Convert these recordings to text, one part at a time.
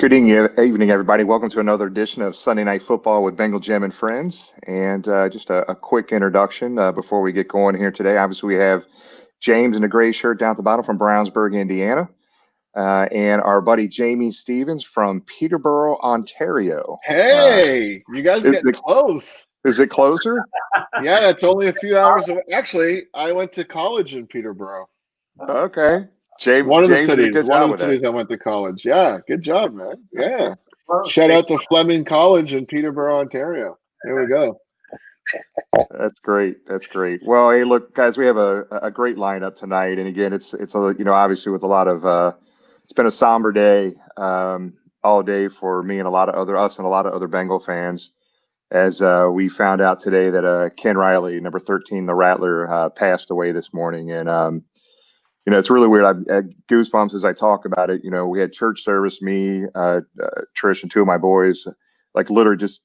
Good evening, everybody. Welcome to another edition of Sunday Night Football with Bengal Jim and Friends. And just a quick introduction before we get going here today. Obviously, we have James in the gray shirt down at the bottom from Brownsburg, Indiana, and our buddy Jamie Stevens from Peterborough, Ontario. Hey, you guys get close. Is it closer? Yeah, that's only a few hours away. Actually, I went to college in Peterborough. Okay. One of the James did a good job with that. cities I went to college. Yeah, good job, man. Yeah. Shout out to Fleming College in Peterborough, Ontario. There we go. That's great. That's great. Well, hey, look, guys, we have a great lineup tonight, and again, it's obviously with a lot of it's been a somber day all day for me and a lot of other Bengal fans, as we found out today that Ken Riley, number 13, the Rattler, passed away this morning, and it's really weird. I had goosebumps as I talk about it. We had church service, me, Trish, and two of my boys, like literally just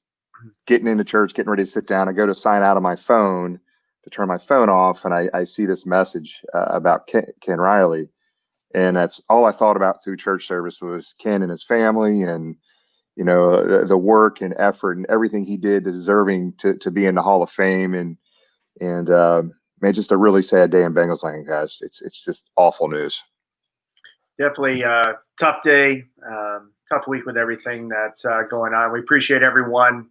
getting into church, getting ready to sit down. I go to sign out of my phone to turn my phone off, and I see this message about Ken Riley. And that's all I thought about through church service was Ken and his family and, the work and effort and everything he did deserving to be in the Hall of Fame. And man, just a really sad day in Bengals land, guys. It's just awful news. Definitely a tough day, tough week with everything that's going on. We appreciate everyone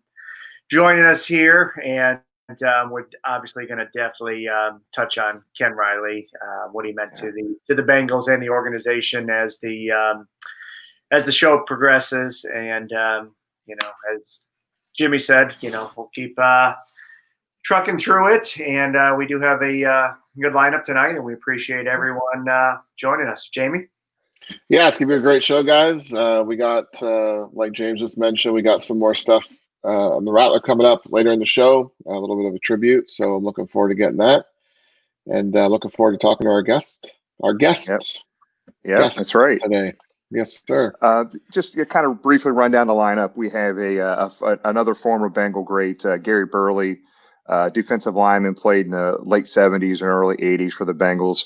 joining us here, and we're obviously going to definitely touch on Ken Riley, what he meant to the Bengals and the organization as the show progresses. And as Jimmy said, we'll keep trucking through it, and we do have a good lineup tonight, and we appreciate everyone joining us. Jamie? Yeah, it's going to be a great show, guys. We got, like James just mentioned, we got some more stuff on the Rattler coming up later in the show, a little bit of a tribute, so I'm looking forward to getting that, and looking forward to talking to our guests. Yep, that's right. Today. Yes, sir. Just to kind of briefly run down the lineup, we have another former Bengal great, Gary Burley, defensive lineman, played in the late 70s and early 80s for the Bengals.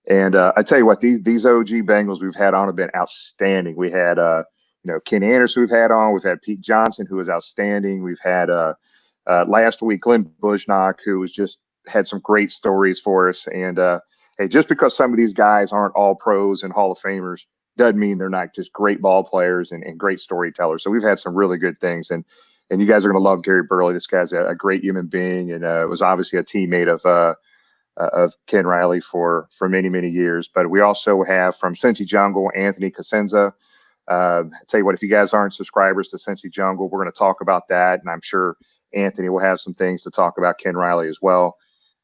And I tell you what, these OG Bengals we've had on have been outstanding. We had Ken Anderson we've had on. We've had Pete Johnson, who was outstanding. We've had last week Glenn Bushnock, who was just had some great stories for us. And hey, just because some of these guys aren't all pros and Hall of Famers doesn't mean they're not just great ball players and great storytellers. So we've had some really good things. And you guys are going to love Gary Burley. This guy's a great human being, and was obviously a teammate of Ken Riley for many, many years. But we also have from Cincy Jungle, Anthony Cosenza. I tell you what, if you guys aren't subscribers to Cincy Jungle, we're going to talk about that, and I'm sure Anthony will have some things to talk about Ken Riley as well.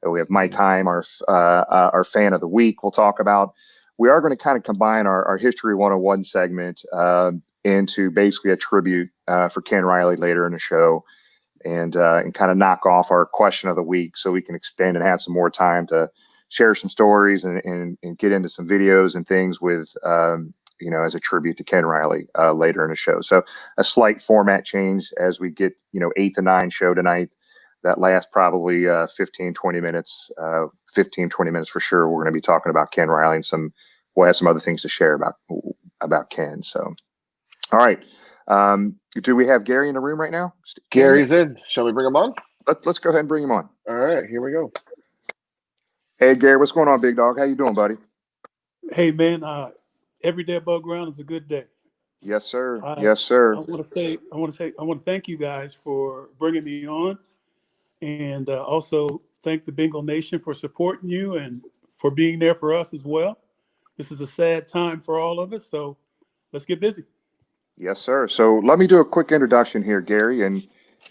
We have Mike Heim, our fan of the week. We'll talk about. We are going to kind of combine our History 101 segment into basically a tribute for Ken Riley later in the show, and kind of knock off our question of the week so we can extend and have some more time to share some stories and get into some videos and things with, as a tribute to Ken Riley later in the show. So a slight format change as we get, 8 to 9 show tonight. That lasts probably 15, 20 minutes, 15, 20 minutes for sure. We're going to be talking about Ken Riley and we'll have some other things to share about Ken. So, all right. Do we have Gary in the room right now? Gary's in. Shall we bring him on? Let's go ahead and bring him on. All right, here we go. Hey, Gary, what's going on, big dog? How you doing, buddy? Hey, man. Every day above ground is a good day. Yes, sir. Yes, sir. I want to thank you guys for bringing me on, and also thank the Bengal Nation for supporting you and for being there for us as well. This is a sad time for all of us, so let's get busy. Yes, sir. So let me do a quick introduction here, Gary,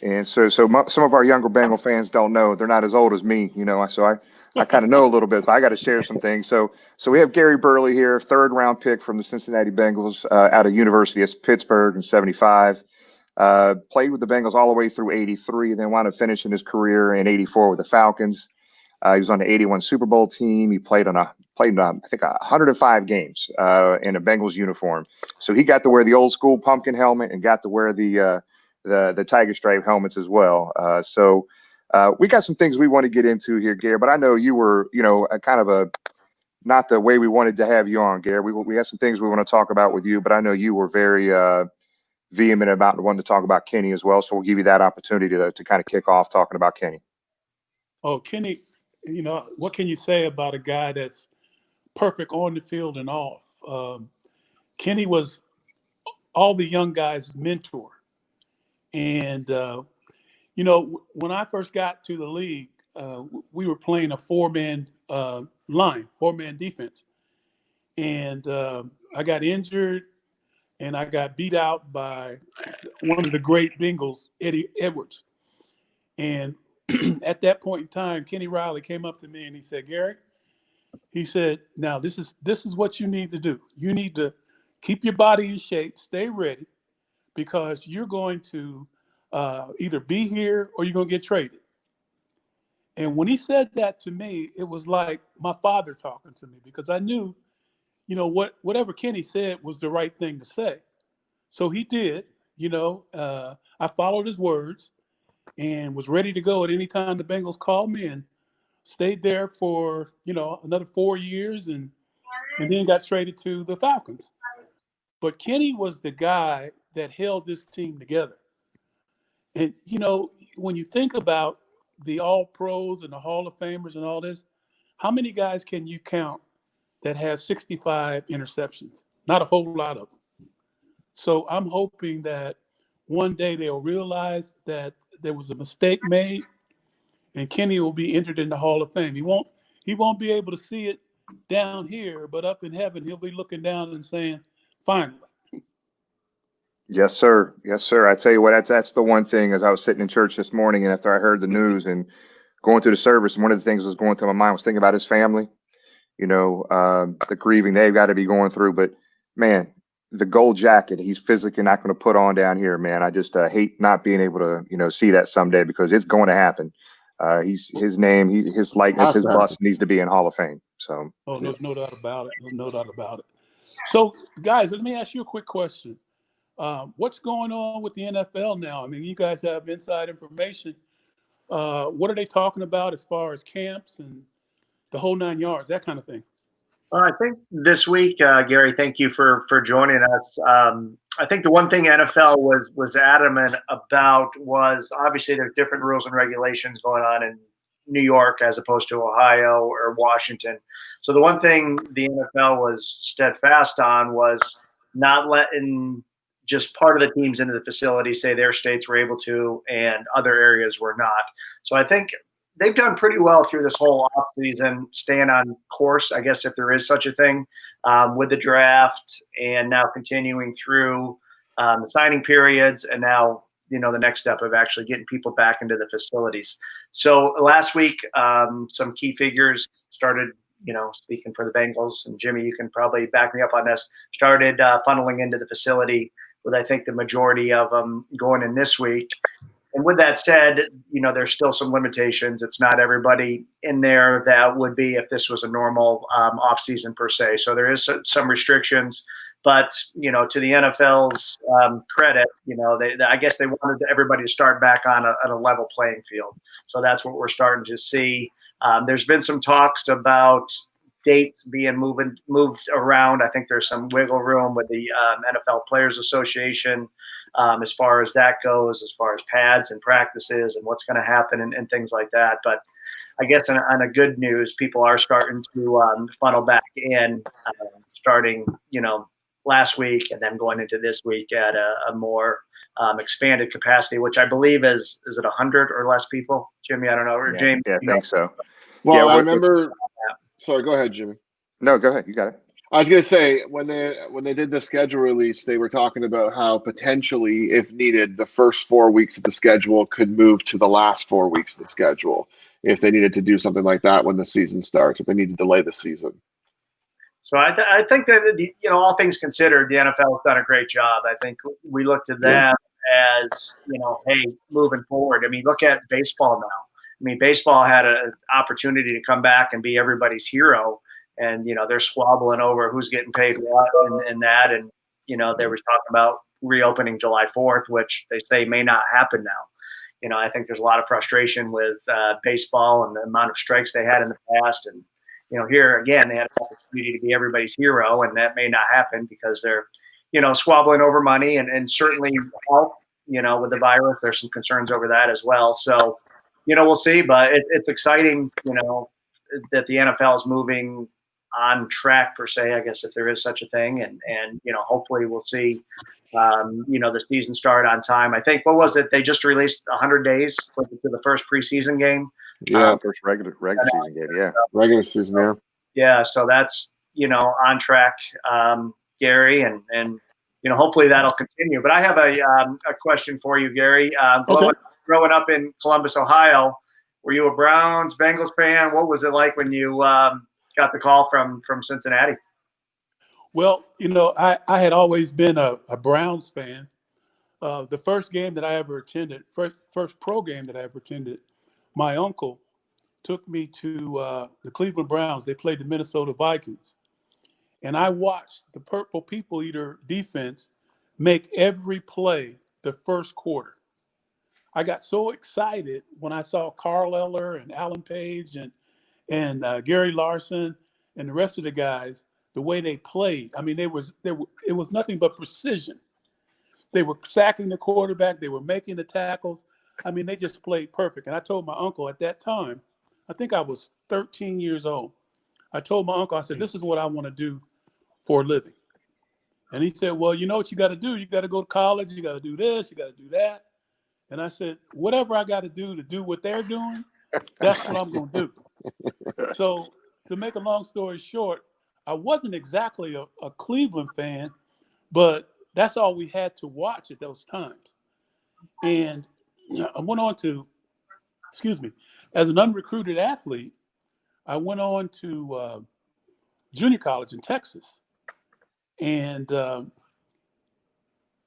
and so some of our younger Bengal fans don't know. They're not as old as me, so I kind of know a little bit, but I got to share some things. So we have Gary Burley here, 3rd round pick from the Cincinnati Bengals out of University of Pittsburgh in 75. Played with the Bengals all the way through 83, then wound up finishing his career in 84 with the Falcons. He was on the 81 Super Bowl team. He played I think 105 games in a Bengals uniform. So he got to wear the old school pumpkin helmet and got to wear the tiger stripe helmets as well. So we got some things we want to get into here, Gary. But I know you were, a kind of not the way we wanted to have you on, Gary. We have some things we want to talk about with you, but I know you were very vehement about wanting to talk about Kenny as well. So we'll give you that opportunity to kind of kick off talking about Kenny. Oh, Kenny, what can you say about a guy that's perfect on the field and off? Kenny was all the young guys' mentor. And, when I first got to the league, we were playing a four-man defense. And I got injured and I got beat out by one of the great Bengals, Eddie Edwards. And at that point in time, Kenny Riley came up to me and he said, Gary, he said, now this is what you need to do. You need to keep your body in shape, stay ready, because you're going to either be here or you're going to get traded. And when he said that to me, it was like my father talking to me, because I knew, whatever Kenny said was the right thing to say. So he did. I followed his words and was ready to go at any time the Bengals called me, and stayed there for, another 4 years and then got traded to the Falcons. But Kenny was the guy that held this team together. And, when you think about the All-Pros and the Hall of Famers and all this, how many guys can you count that have 65 interceptions? Not a whole lot of them. So I'm hoping that one day they'll realize that there was a mistake made, and Kenny will be entered in the Hall of Fame. He won't be able to see it down here, but up in heaven, he'll be looking down and saying, finally. Yes, sir. Yes, sir. I tell you what, that's the one thing. As I was sitting in church this morning, and after I heard the news and going through the service, one of the things that was going through my mind was thinking about his family, the grieving they've got to be going through. But man, the gold jacket he's physically not going to put on down here, man. I just hate not being able to, see that someday, because it's going to happen. His name, his likeness, his bust needs to be in Hall of Fame. So. Oh, there's no doubt about it. There's no doubt about it. So, guys, let me ask you a quick question. What's going on with the NFL now? I mean, you guys have inside information. What are they talking about as far as camps and the whole 9 yards, that kind of thing? Well, I think this week, Gary, thank you for joining us. I think the one thing NFL was adamant about was, obviously there's different rules and regulations going on in New York as opposed to Ohio or Washington. So the one thing the NFL was steadfast on was not letting just part of the teams into the facility say their states were able to and other areas were not. So I think they've done pretty well through this whole offseason, staying on course, I guess, if there is such a thing, with the draft, and now continuing through the signing periods, and now, the next step of actually getting people back into the facilities. So last week, some key figures started, speaking for the Bengals, and Jimmy, you can probably back me up on this, started funneling into the facility, with I think the majority of them going in this week. And with that said, there's still some limitations. It's not everybody in there that would be if this was a normal offseason per se. So there is some restrictions. But, to the NFL's credit, I guess they wanted everybody to start back on a level playing field. So that's what we're starting to see. There's been some talks about dates being moved around. I think there's some wiggle room with the NFL Players Association. As far as that goes, as far as pads and practices and what's going to happen and things like that. But I guess on a good news, people are starting to funnel back in, starting, last week and then going into this week at a more expanded capacity, which I believe is it 100 or less people? Jimmy, I don't know. Or James? Yeah, I think so. Well, I remember. Sorry, go ahead, Jimmy. No, go ahead. You got it. I was going to say, when they did the schedule release, they were talking about how potentially, if needed, the first 4 weeks of the schedule could move to the last 4 weeks of the schedule if they needed to do something like that when the season starts, if they need to delay the season. So I think that, all things considered, the NFL has done a great job. I think we look to them as, hey, moving forward. I mean, look at baseball now. I mean, baseball had an opportunity to come back and be everybody's hero. And, they're squabbling over who's getting paid what and that. And, they were talking about reopening July 4th, which they say may not happen now. I think there's a lot of frustration with baseball and the amount of strikes they had in the past. And, here again, they had an opportunity to be everybody's hero, and that may not happen because they're, squabbling over money and certainly health, with the virus. There's some concerns over that as well. So, we'll see, but it's exciting, that the NFL is moving on track per se, I guess, if there is such a thing. And hopefully we'll see, the season start on time. I think, what was it? They just released 100 days to the first preseason game. Yeah. First regular season game. Yeah. Regular season. Yeah. Yeah. So that's, on track, Gary, and hopefully that'll continue. But I have a question for you, Gary. Growing up in Columbus, Ohio, were you a Browns, Bengals fan? What was it like when you got the call from Cincinnati? Well, I had always been a Browns fan. The first game that I ever attended, first pro game that I ever attended, my uncle took me to the Cleveland Browns. They played the Minnesota Vikings. And I watched the Purple People Eater defense make every play the first quarter. I got so excited when I saw Carl Eller and Alan Page and Gary Larson and the rest of the guys, the way they played. I mean, it was nothing but precision. They were sacking the quarterback. They were making the tackles. I mean, they just played perfect. And I told my uncle at that time, I think I was 13 years old. I told my uncle, I said, this is what I want to do for a living. And he said, well, you know what you got to do? You got to go to college. You got to do this. You got to do that. And I said, whatever I got to do what they're doing, that's what I'm going to do. So to make a long story short, I wasn't exactly a Cleveland fan, but that's all we had to watch at those times. And I went on to, as an unrecruited athlete, I went on to junior college in Texas. And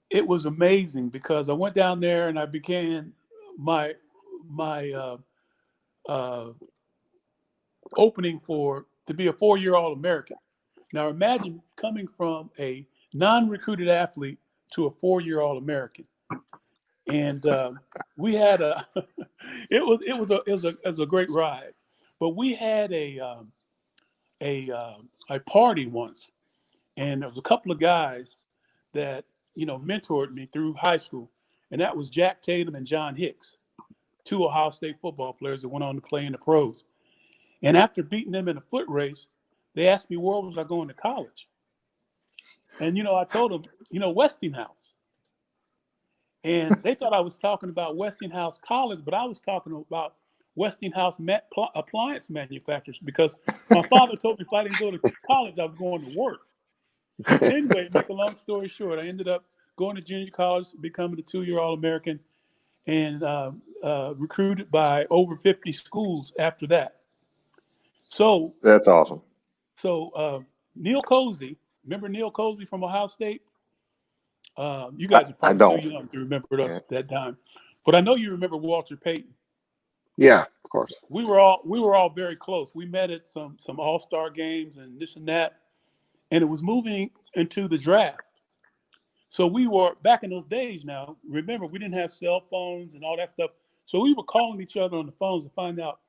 it was amazing because I went down there and I began my opening to be a 4-year All-American. Now imagine coming from a non-recruited athlete to a 4-year All-American. And we had it was a great ride, but we had a party once, and there was a couple of guys that mentored me through high school, and that was Jack Tatum and John Hicks, 2 Ohio State football players that went on to play in the pros. And after beating them in a foot race, they asked me where was I going to college, and I told them Westinghouse. And they thought I was talking about Westinghouse College, but I was talking about Westinghouse appliance manufacturers, because my father told me if I didn't go to college, I was going to work. But anyway, make a long story short, I ended up going to junior college, becoming a 2-year All-American, and recruited by over 50 schools after that. So that's awesome. So Neil Cozy, remember Neil Cozy from Ohio State? You guys are probably too young to remember us at that time, but I know you remember Walter Payton. Yeah, of course. We were all very close. We met at some all-star games and this and that, and it was moving into the draft. So we were back in those days. Now, remember, we didn't have cell phones and all that stuff. So we were calling each other on the phones to find out,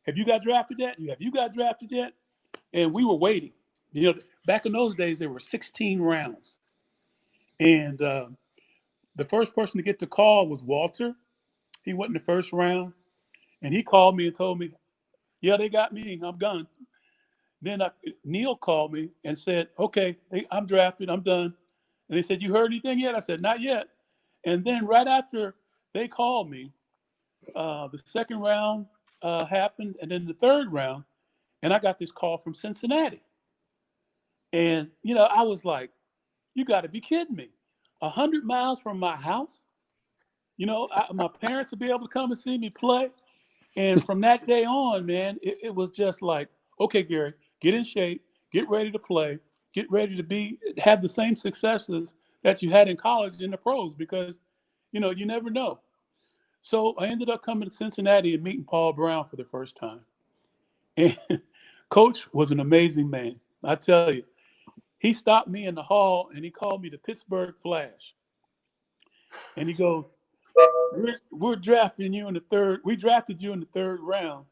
have you got drafted yet? Have you got drafted yet? And we were waiting. Back in those days, there were 16 rounds. And the first person to get the call was Walter. He went in the first round. And he called me and told me, yeah, they got me. I'm done. Then Neil called me and said, okay, I'm drafted. I'm done. And they said, you heard anything yet? I said, not yet. And then right after they called me, the second round happened, and then the third round, and I got this call from Cincinnati. And, I was like, you got to be kidding me. 100 miles from my house? My parents would be able to come and see me play. And from that day on, man, it was just like, okay, Gary, get in shape, get ready to play, get ready to have the same successes that you had in college in the pros, because, you never know. So I ended up coming to Cincinnati and meeting Paul Brown for the first time. And Coach was an amazing man. I tell you, he stopped me in the hall and he called me the Pittsburgh Flash. And he goes, we're drafting you in the third. We drafted you in the third round,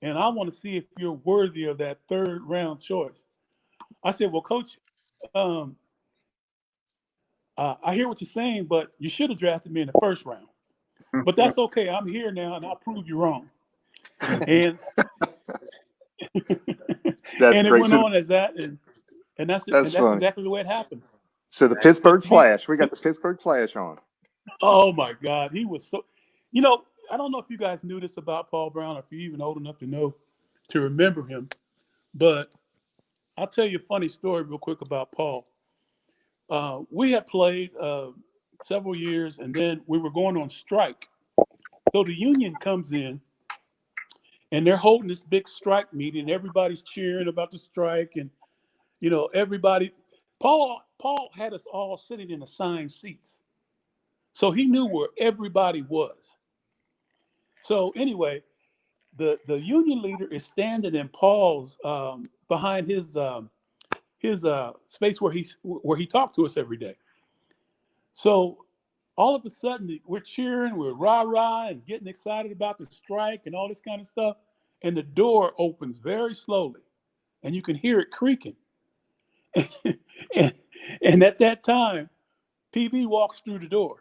and I want to see if you're worthy of that third round choice. I said, well, Coach, I hear what you're saying, but you should have drafted me in the first round. But that's okay. I'm here now, and I'll prove you wrong. And and it great. went on as that, and that's it. That's And that's funny. exactly the way it happened. So the Pittsburgh to me- Flash, we got the Pittsburgh Flash on. Oh my God, he was so. You know, I don't know if you guys knew this about Paul Brown, or if you're even old enough to remember him, but I'll tell you a funny story real quick about Paul. We had played several years, and then we were going on strike. So the union comes in, and they're holding this big strike meeting. Everybody's cheering about the strike, and everybody. Paul had us all sitting in assigned seats, so he knew where everybody was. So anyway, the union leader is standing in Paul's behind his space where he talked to us every day. So all of a sudden we're cheering, we're rah-rah and getting excited about the strike and all this kind of stuff. And the door opens very slowly and you can hear it creaking. and at that time, PB walks through the door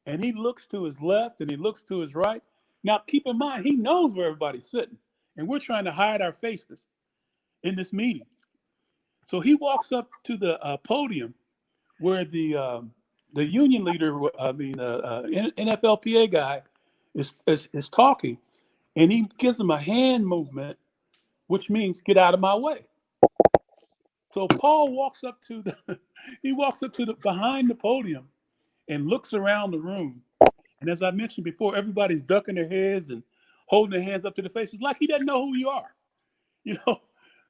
and he looks to his left and he looks to his right. Now, keep in mind, he knows where everybody's sitting and we're trying to hide our faces in this meeting. So he walks up to the podium where the union leader, NFLPA guy, is talking, and he gives him a hand movement, which means get out of my way. So Paul walks up to the behind the podium, and looks around the room, and as I mentioned before, everybody's ducking their heads and holding their hands up to their faces like he doesn't know who you are,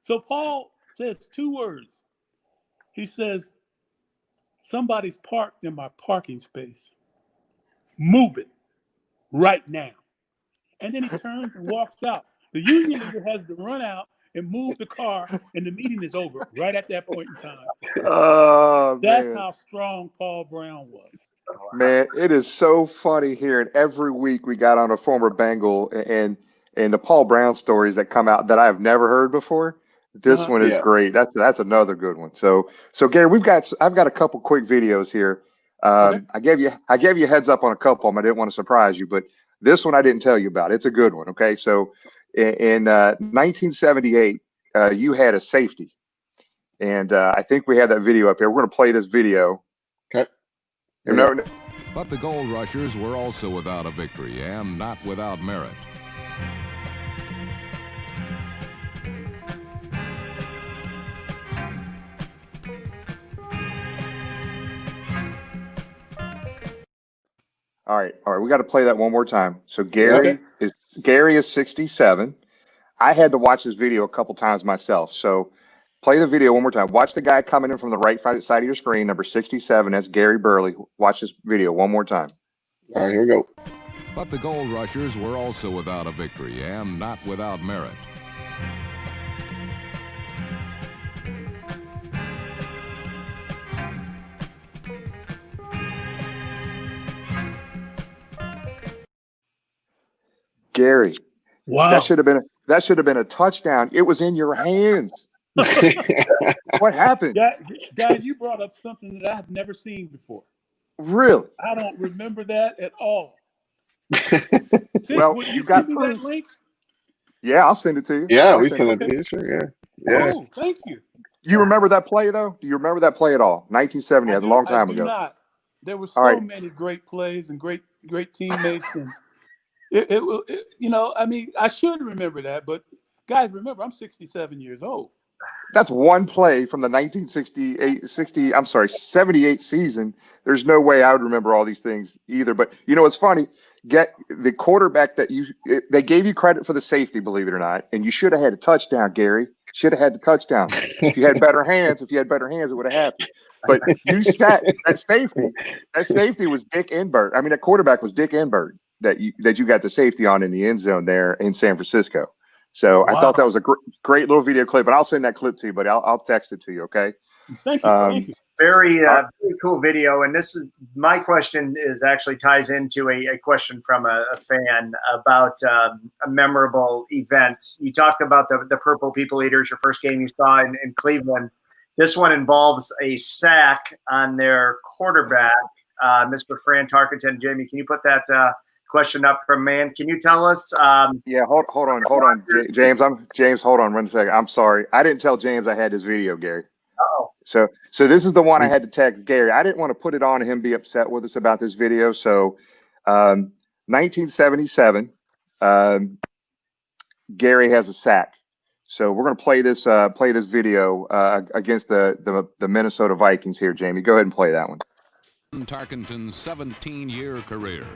So Paul says two words. He says, "Somebody's parked in my parking space. Move it right now." And then he turns and walks out. The union leader has to run out and move the car, and the meeting is over right at that point in time. Oh, That's man. how strong Paul Brown was. Man, it is so funny hearing every week we got on a former Bengal and the Paul Brown stories that come out that I've never heard before. This one is Yeah. great. That's another good one. So Gary, I've got a couple quick videos here. Okay. I gave you a heads up on a couple of them. I didn't want to surprise you, but this one I didn't tell you about. It's a good one. Okay, so in 1978, you had a safety, and I think we had that video up here. We're going to play this video. Okay. No. But the Gold Rushers were also without a victory, and not without merit. All right. We got to play that one more time. So Gary is 67. I had to watch this video a couple times myself. So play the video one more time. Watch the guy coming in from the right side of your screen, number 67. That's Gary Burley. Watch this video one more time. All right, here we go. But the Gold Rushers were also without a victory, and not without merit. Gary, Wow. that should have been a touchdown. It was in your hands. What happened? Guys, you brought up something that I've never seen before. Really? I don't remember that at all. Well, Would you you got send me proof. that link? Yeah, I'll send it to you. Yeah, I'll we send sent it to you. Sure, yeah. Oh, thank you. You remember that play though? Do you remember that play at all? 1970. That's a long time I do ago. not. There were All so right. many great plays and great teammates, and I mean, I should remember that. But guys, remember, I'm 67 years old. That's one play from the 78 season. There's no way I would remember all these things either. But it's funny. Get the quarterback they gave you credit for the safety, believe it or not, and you should have had a touchdown, Gary. Should have had the touchdown. If you had better hands, it would have happened. But you sat that safety. That safety was Dick Enberg. I mean, that quarterback was Dick Enberg that you got the safety on in the end zone there in San Francisco. So Wow. I thought that was a great little video clip, and I'll send that clip to you, but I'll text it to you. Okay. Thank you. Thank you. Very cool video. And this is my question actually ties into a question from a fan about a memorable event. You talked about the Purple People Eaters, your first game you saw in Cleveland. This one involves a sack on their quarterback, Mr. Fran Tarkenton. Jamie, can you put that question up from man? Can you tell us? Yeah, hold on, James. James. Hold on, 1 second. I'm sorry, I didn't tell James I had this video, Gary. Oh, So this is the one I had to text Gary. I didn't want to put it on and him be upset with us about this video. So, 1977, Gary has a sack. So we're going to play this video against the Minnesota Vikings here. Jamie, go ahead and play that one. Tarkenton's 17-year career.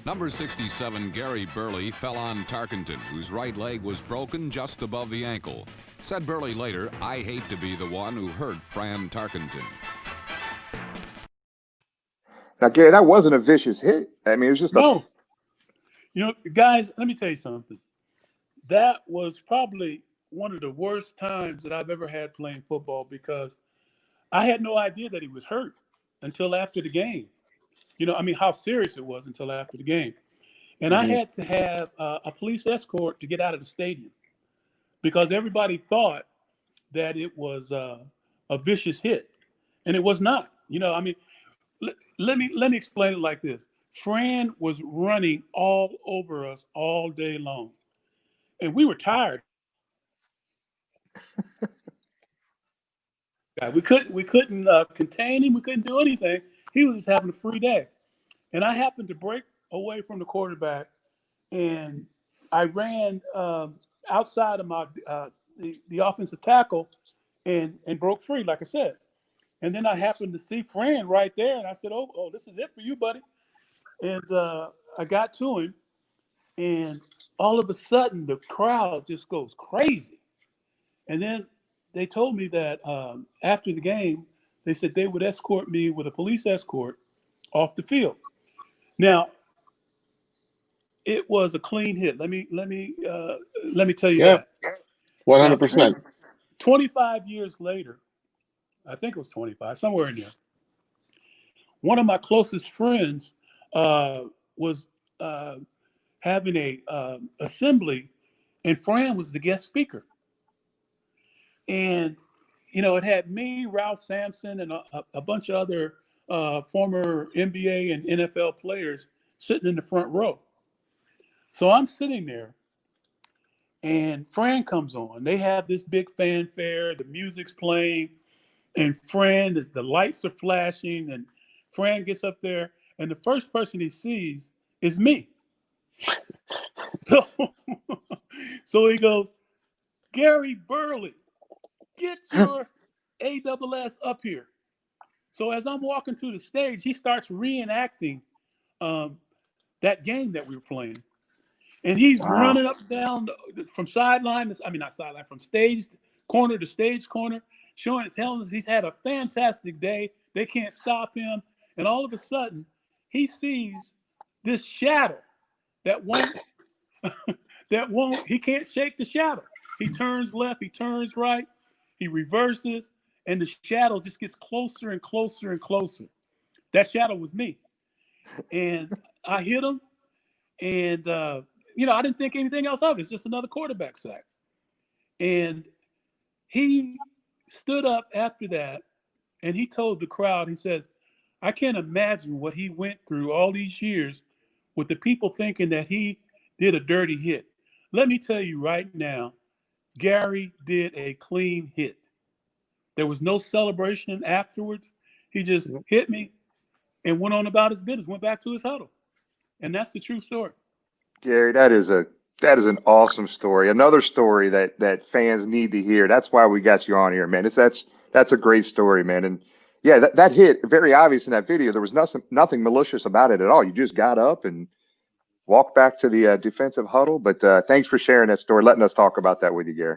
Number 67, Gary Burley, fell on Tarkenton, whose right leg was broken just above the ankle. Said Burley later, "I hate to be the one who hurt Fran Tarkenton." Now, Gary, that wasn't a vicious hit. I mean, it was just No. You know, guys, let me tell you something. That was probably one of the worst times that I've ever had playing football, because I had no idea that he was hurt until after the game. You know, I mean, how serious it was until after the game. And I had to have a police escort to get out of the stadium, because everybody thought that it was a vicious hit, and it was not. You know, I mean, let me explain it like this. Fran was running all over us all day long, and we were tired. We couldn't contain him. We couldn't do anything. He was just having a free day, and I happened to break away from the quarterback, and I ran outside of my the offensive tackle, and broke free, like I said. And then I happened to see Fran right there, and I said, "Oh, this is it for you, buddy." And I got to him, and all of a sudden the crowd just goes crazy. And then they told me that after the game, they said they would escort me with a police escort off the field. Now, it was a clean hit. Let me tell you that. 100%. 25 years later, I think it was 25, somewhere in there, one of my closest friends was having a assembly, and Fran was the guest speaker. And, you know, it had me, Ralph Sampson, and a bunch of other former NBA and NFL players sitting in the front row. So I'm sitting there, and Fran comes on. They have this big fanfare, the music's playing, and the lights are flashing, and Fran gets up there, and the first person he sees is me. So he goes, "Gary Burley, get your ASS up here." So as I'm walking through the stage, he starts reenacting that game that we were playing. And he's running up and down from sideline, not sideline, from stage corner to stage corner, telling us he's had a fantastic day. They can't stop him. And all of a sudden, he sees this shadow that he can't shake the shadow. He turns left, he turns right, he reverses, and the shadow just gets closer and closer and closer. That shadow was me. And I hit him, and I didn't think anything else of it. It's just another quarterback sack. And he stood up after that, and he told the crowd, he says, "I can't imagine what he went through all these years with the people thinking that he did a dirty hit. Let me tell you right now, Gary did a clean hit. There was no celebration afterwards. He just hit me and went on about his business, went back to his huddle." And that's the true story. Gary, that is an awesome story. Another story that fans need to hear. That's why we got you on here, man. That's a great story, man. And yeah, that hit, very obvious in that video. There was nothing malicious about it at all. You just got up and walked back to the defensive huddle. But thanks for sharing that story, letting us talk about that with you, Gary.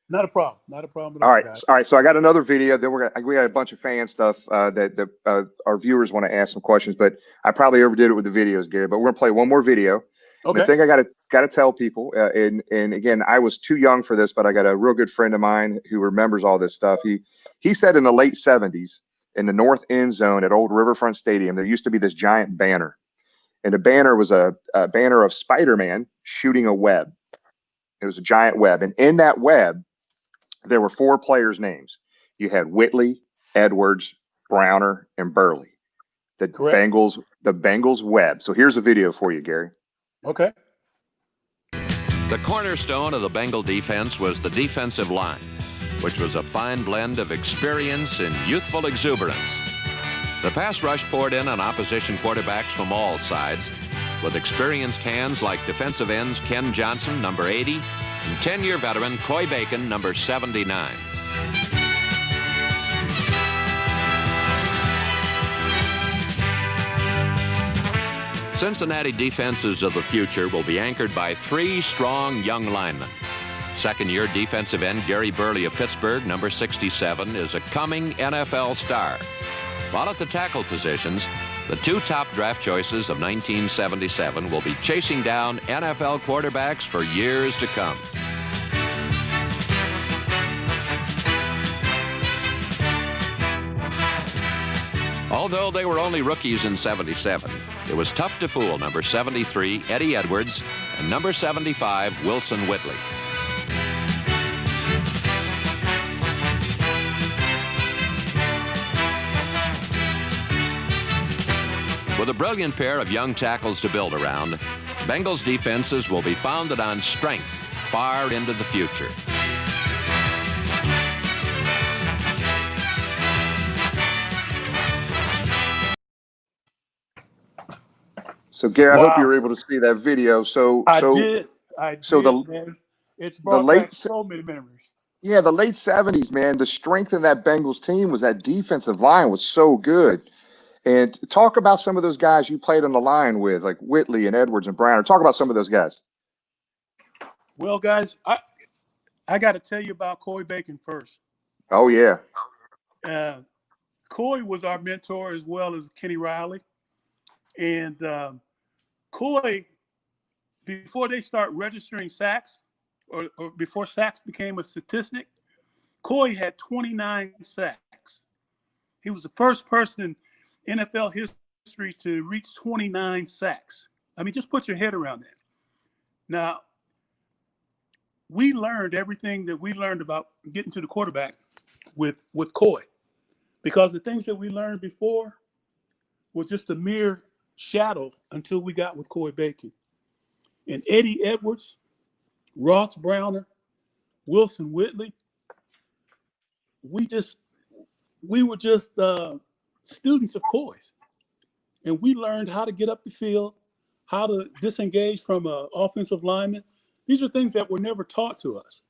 Not a problem. Not a problem at all. All right. guys. All right. So I got another video. Then we got a bunch of fan stuff that our viewers want to ask some questions. But I probably overdid it with the videos, Gary. But we're gonna play one more video. Okay. The thing I gotta tell people, and again, I was too young for this, but I got a real good friend of mine who remembers all this stuff. He said in the late 70s, in the north end zone at Old Riverfront Stadium, there used to be this giant banner, and the banner was a banner of Spider-Man shooting a web. It was a giant web, and in that web there were 4 players' names. You had Whitley, Edwards, Browner, and Burley. The Correct. Bengals web. So here's a video for you, Gary. Okay. The cornerstone of the Bengal defense was the defensive line, which was a fine blend of experience and youthful exuberance. The pass rush poured in on opposition quarterbacks from all sides, with experienced hands like defensive ends Ken Johnson, number 80, and 10-year veteran Coy Bacon, number 79. Cincinnati defenses of the future will be anchored by 3 strong young linemen. Second-year defensive end Gary Burley of Pittsburgh, number 67, is a coming NFL star. While at the tackle positions, the 2 top draft choices of 1977 will be chasing down NFL quarterbacks for years to come. Although they were only rookies in '77, it was tough to fool number 73, Eddie Edwards, and number 75, Wilson Whitley. With a brilliant pair of young tackles to build around, Bengals defenses will be founded on strength far into the future. So, Gary, I hope Wow. you were able to see that video. I did, man. It's brought back so many memories. Yeah, the late 70s, man, the strength in that Bengals team was that defensive line was so good. And talk about some of those guys you played on the line with, like Whitley and Edwards and Browner. Talk about some of those guys. Well, guys, I got to tell you about Coy Bacon first. Oh, yeah. Coy was our mentor as well as Kenny Riley. And Coy, before they start registering sacks, or before sacks became a statistic, Coy had 29 sacks. He was the first person in NFL history to reach 29 sacks. I mean, just put your head around that. Now, we learned everything that we learned about getting to the quarterback with Coy, because the things that we learned before was just a mere shadow until we got with Coy Bacon. And Eddie Edwards, Ross Browner, Wilson Whitley, we were just students of Coy's. And we learned how to get up the field, how to disengage from an offensive lineman. These are things that were never taught to us.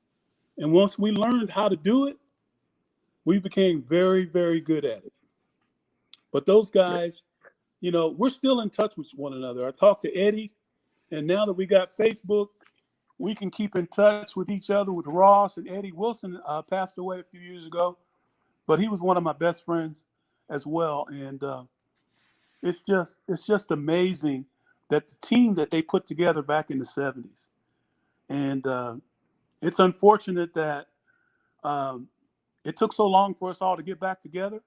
And once we learned how to do it, we became very, very good at it. But those guys, you know, we're still in touch with one another. I talked to Eddie, and now that we got Facebook, we can keep in touch with each other with Ross and Eddie. Wilson passed away a few years ago, but he was one of my best friends as well. And it's just amazing that the team that they put together back in the 70s. And it's unfortunate that it took so long for us all to get back together,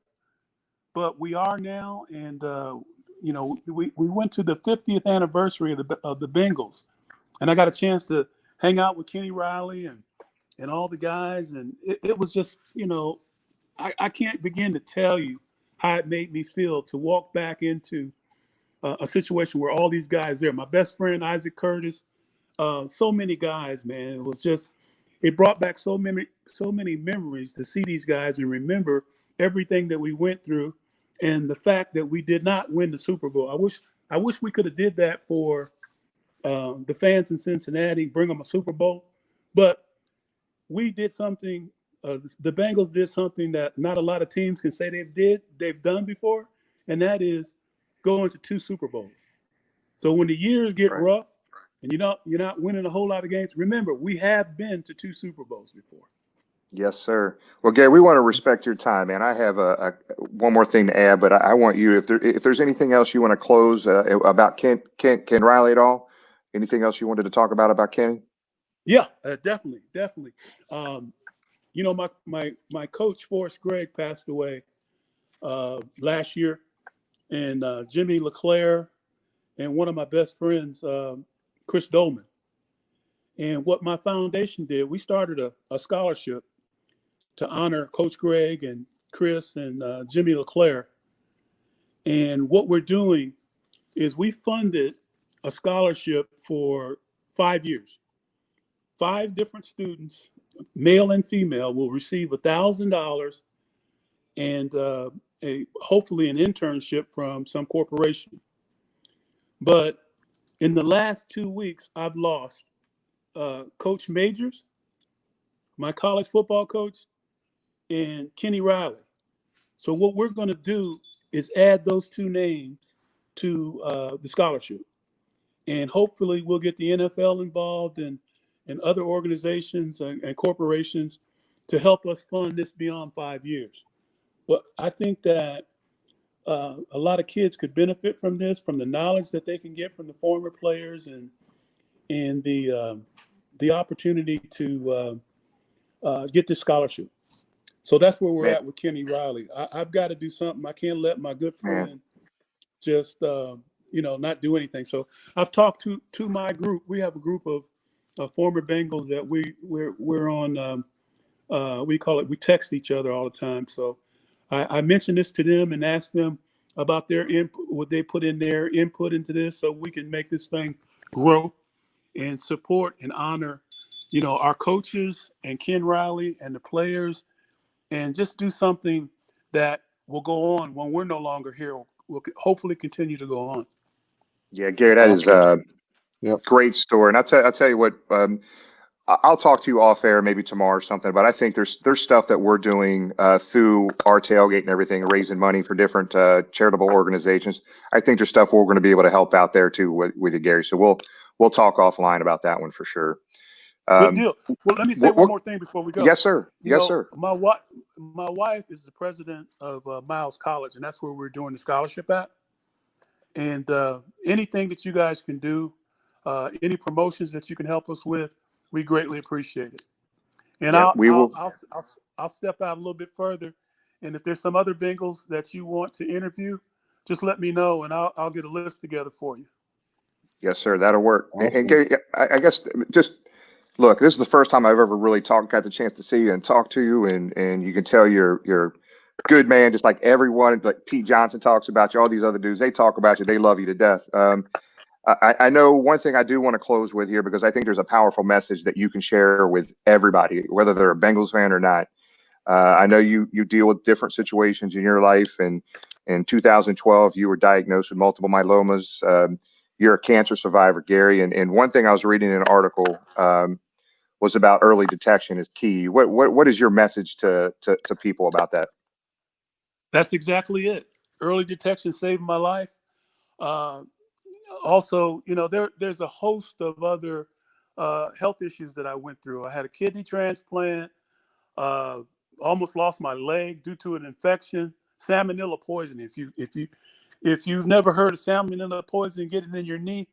but we are now. And you know, we went to the 50th anniversary of the Bengals, and I got a chance to hang out with Kenny Riley and all the guys, and it was just, you know, I can't begin to tell you how it made me feel to walk back into a situation where all these guys there. My best friend Isaac Curtis, so many guys, man. It was just, it brought back so many memories to see these guys and remember everything that we went through, and the fact that we did not win the Super Bowl. I wish we could have did that for the fans in Cincinnati, bring them a Super Bowl, but we did something. The Bengals did something that not a lot of teams can say they've done before, and that is going to 2 Super Bowls. So when the years get rough and you're not winning a whole lot of games, remember, we have been to 2 Super Bowls before. Yes, sir. Well, Gary, we want to respect your time, man. I have one more thing to add, but I want you, if there's anything else you want to close about Ken Riley at all, anything else you wanted to talk about Kenny? Yeah, definitely. You know, my coach Forrest Gregg passed away last year, and Jimmy LeClaire and one of my best friends, Chris Dolman. And what my foundation did, we started a scholarship to honor Coach Greg and Chris and Jimmy LeClaire. And what we're doing is we funded a scholarship for 5 years. 5 different students, male and female, will receive $1,000 and hopefully an internship from some corporation. But in the last 2 weeks, I've lost Coach Majors, my college football coach, and Kenny Riley. So what we're going to do is add those 2 names to the scholarship. And hopefully we'll get the NFL involved and other organizations and corporations to help us fund this beyond 5 years. But I think that a lot of kids could benefit from this, from the knowledge that they can get from the former players and the opportunity to get this scholarship. So that's where we're at with Kenny Riley. I've got to do something. I can't let my good friend just not do anything. So I've talked to my group. We have a group of former Bengals that we're on. We call it. We text each other all the time. So I mentioned this to them and asked them about their input, what they put in their input into this, so we can make this thing grow and support and honor, our coaches and Ken Riley and the players, and just do something that will go on when we're no longer here. Will hopefully continue to go on. Yeah, Gary, that is a great story. And I'll tell you what, I'll talk to you off air maybe tomorrow or something, but I think there's stuff that we're doing through our tailgate and everything, raising money for different charitable organizations. I think there's stuff we're going to be able to help out there too with you, Gary. So we'll talk offline about that one for sure. Good deal. Well, let me say one more thing before we go. Yes, sir. Yes, sir. My wife is the president of Miles College, and that's where we're doing the scholarship at. And anything that you guys can do, any promotions that you can help us with, we greatly appreciate it. And I'll step out a little bit further. And if there's some other Bengals that you want to interview, just let me know, and I'll get a list together for you. Yes, sir. That'll work. Awesome. And Gary, I guess just look, this is the first time I've ever really got the chance to see you and talk to you, and you can tell you're a good man, just like everyone, like Pete Johnson talks about you, all these other dudes, they talk about you, they love you to death. I know one thing I do want to close with here, because I think there's a powerful message that you can share with everybody, whether they're a Bengals fan or not. I know you deal with different situations in your life, and in 2012, you were diagnosed with multiple myelomas. You're a cancer survivor, Gary. And one thing I was reading in an article was about early detection is key. What is your message to people about that? That's exactly it. Early detection saved my life. Also, there's a host of other health issues that I went through. I had a kidney transplant, almost lost my leg due to an infection, salmonella poisoning. If you've never heard of salmonella poisoning getting in your knee,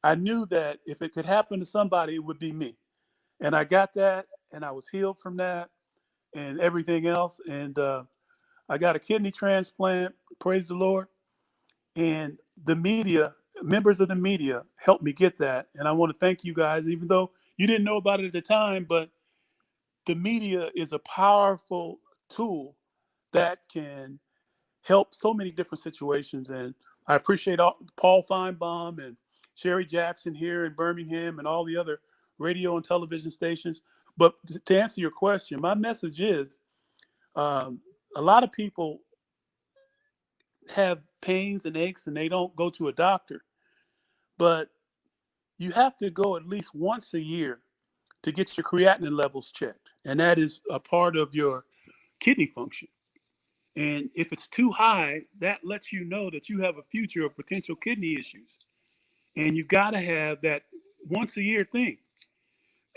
I knew that if it could happen to somebody, it would be me. And I got that, and I was healed from that and everything else. And I got a kidney transplant, praise the Lord. And the media, members of the media helped me get that. And I want to thank you guys, even though you didn't know about it at the time, but the media is a powerful tool that can help so many different situations. And I appreciate Paul Feinbaum and Sherry Jackson here in Birmingham and all the other radio and television stations. But to answer your question, my message is a lot of people have pains and aches and they don't go to a doctor. But you have to go at least once a year to get your creatinine levels checked. And that is a part of your kidney function. And if it's too high, that lets you know that you have a future of potential kidney issues. And you got to have that once a year thing.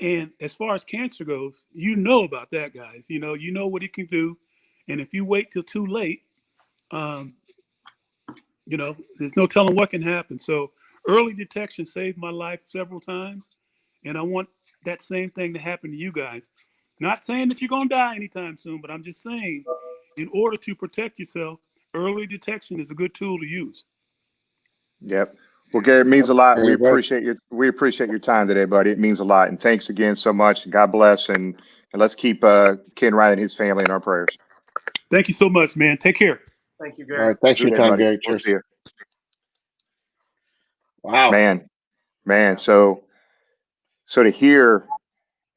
And as far as cancer goes, you know about that, guys. You know what it can do. And if you wait till too late, there's no telling what can happen. So early detection saved my life several times. And I want that same thing to happen to you guys. Not saying that you're going to die anytime soon, but I'm just saying, in order to protect yourself, early detection is a good tool to use. Yep. Well, Gary, it means a lot. We appreciate your time today, buddy. It means a lot. And thanks again so much. God bless. And And let's keep Ken Ryan and his family in our prayers. Thank you so much, man. Take care. Thank you, All Gary. right. Thanks for your time, Gary. We'll Cheers. see you. Wow. Man. So to hear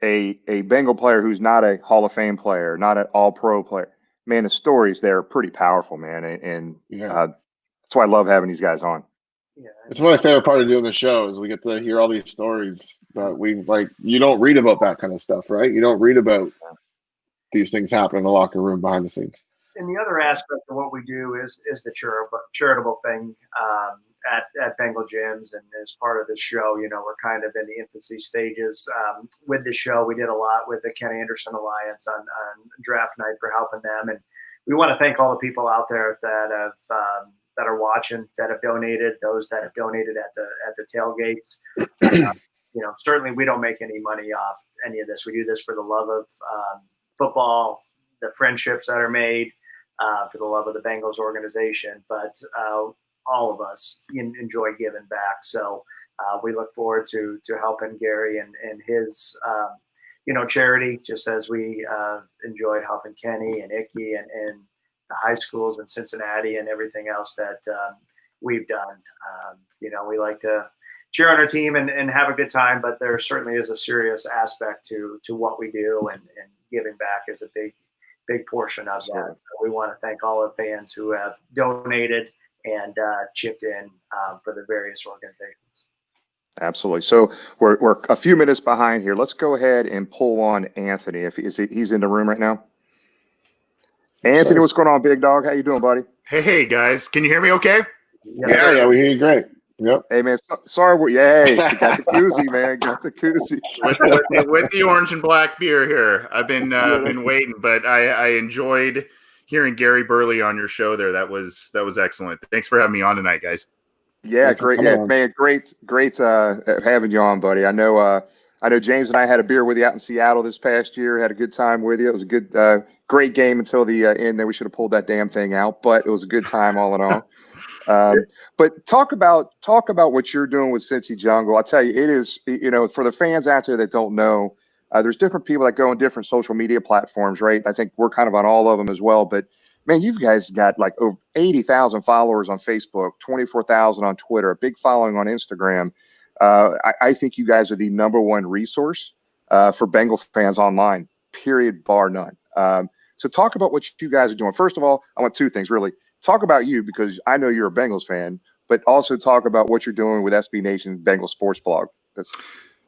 a Bengal player who's not a Hall of Fame player, not an All-Pro player, man, the stories there are pretty powerful, man. And that's why I love having these guys on. Yeah, it's my favorite part of doing the show is we get to hear all these stories that we like. You don't read about that kind of stuff, right? You don't read about these things happen in the locker room behind the scenes. And the other aspect of what we do is the charitable thing at Bengal Gyms, and as part of the show, we're kind of in the infancy stages with the show. We did a lot with the Ken Anderson Alliance on draft night for helping them, and we want to thank all the people out there that have that are watching, that have donated, those that have donated at the tailgates. Certainly we don't make any money off any of this. We do this for the love of football, the friendships that are made, for the love of the Bengals organization, but all of us enjoy giving back. So we look forward to helping Gary and his charity, just as we enjoyed helping Kenny and Icky and the high schools in Cincinnati and everything else that we've done. We like to cheer on our team and have a good time, but there certainly is a serious aspect to what we do, and giving back is a big portion of that. So we want to thank all the fans who have donated and chipped in for the various organizations. Absolutely. So we're a few minutes behind here. Let's go ahead and pull on Anthony. If he's in the room right now. Anthony, what's going on, big dog? How you doing, buddy? Hey guys, can you hear me okay? Yes, Yeah, we hear you great. Yep. Hey man, sorry, you got the koozie, man. Got the koozie with the orange and black beer here. I've been waiting, but I enjoyed hearing Gary Burley on your show there. That was excellent. Thanks for having me on tonight, guys. Yeah, great. Yeah, man, great having you on, buddy. I know James and I had a beer with you out in Seattle this past year. Had a good time with you. It was a good, great game until the end. Then we should have pulled that damn thing out, but it was a good time all in all. But talk about what you're doing with Cincy Jungle. I'll tell you, it is, for the fans out there that don't know, there's different people that go on different social media platforms, right? I think we're kind of on all of them as well. But man, you guys got like over 80,000 followers on Facebook, 24,000 on Twitter, a big following on Instagram. I think you guys are the number one resource for Bengal fans online, period, bar none. So talk about what you guys are doing. First of all, I want two things, really. Talk about you, because I know you're a Bengals fan, but also talk about what you're doing with SB Nation Bengal Sports Blog.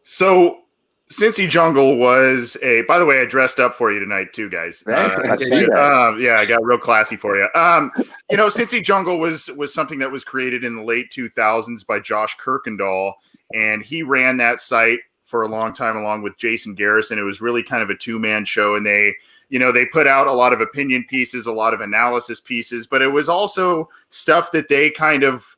So Cincy Jungle was by the way, I dressed up for you tonight too, guys. I see that. Yeah, I got real classy for you. Cincy Jungle was something that was created in the late 2000s by Josh Kirkendall, and he ran that site for a long time along with Jason Garrison. It was really kind of a two-man show, and they put out a lot of opinion pieces, a lot of analysis pieces, but it was also stuff that they kind of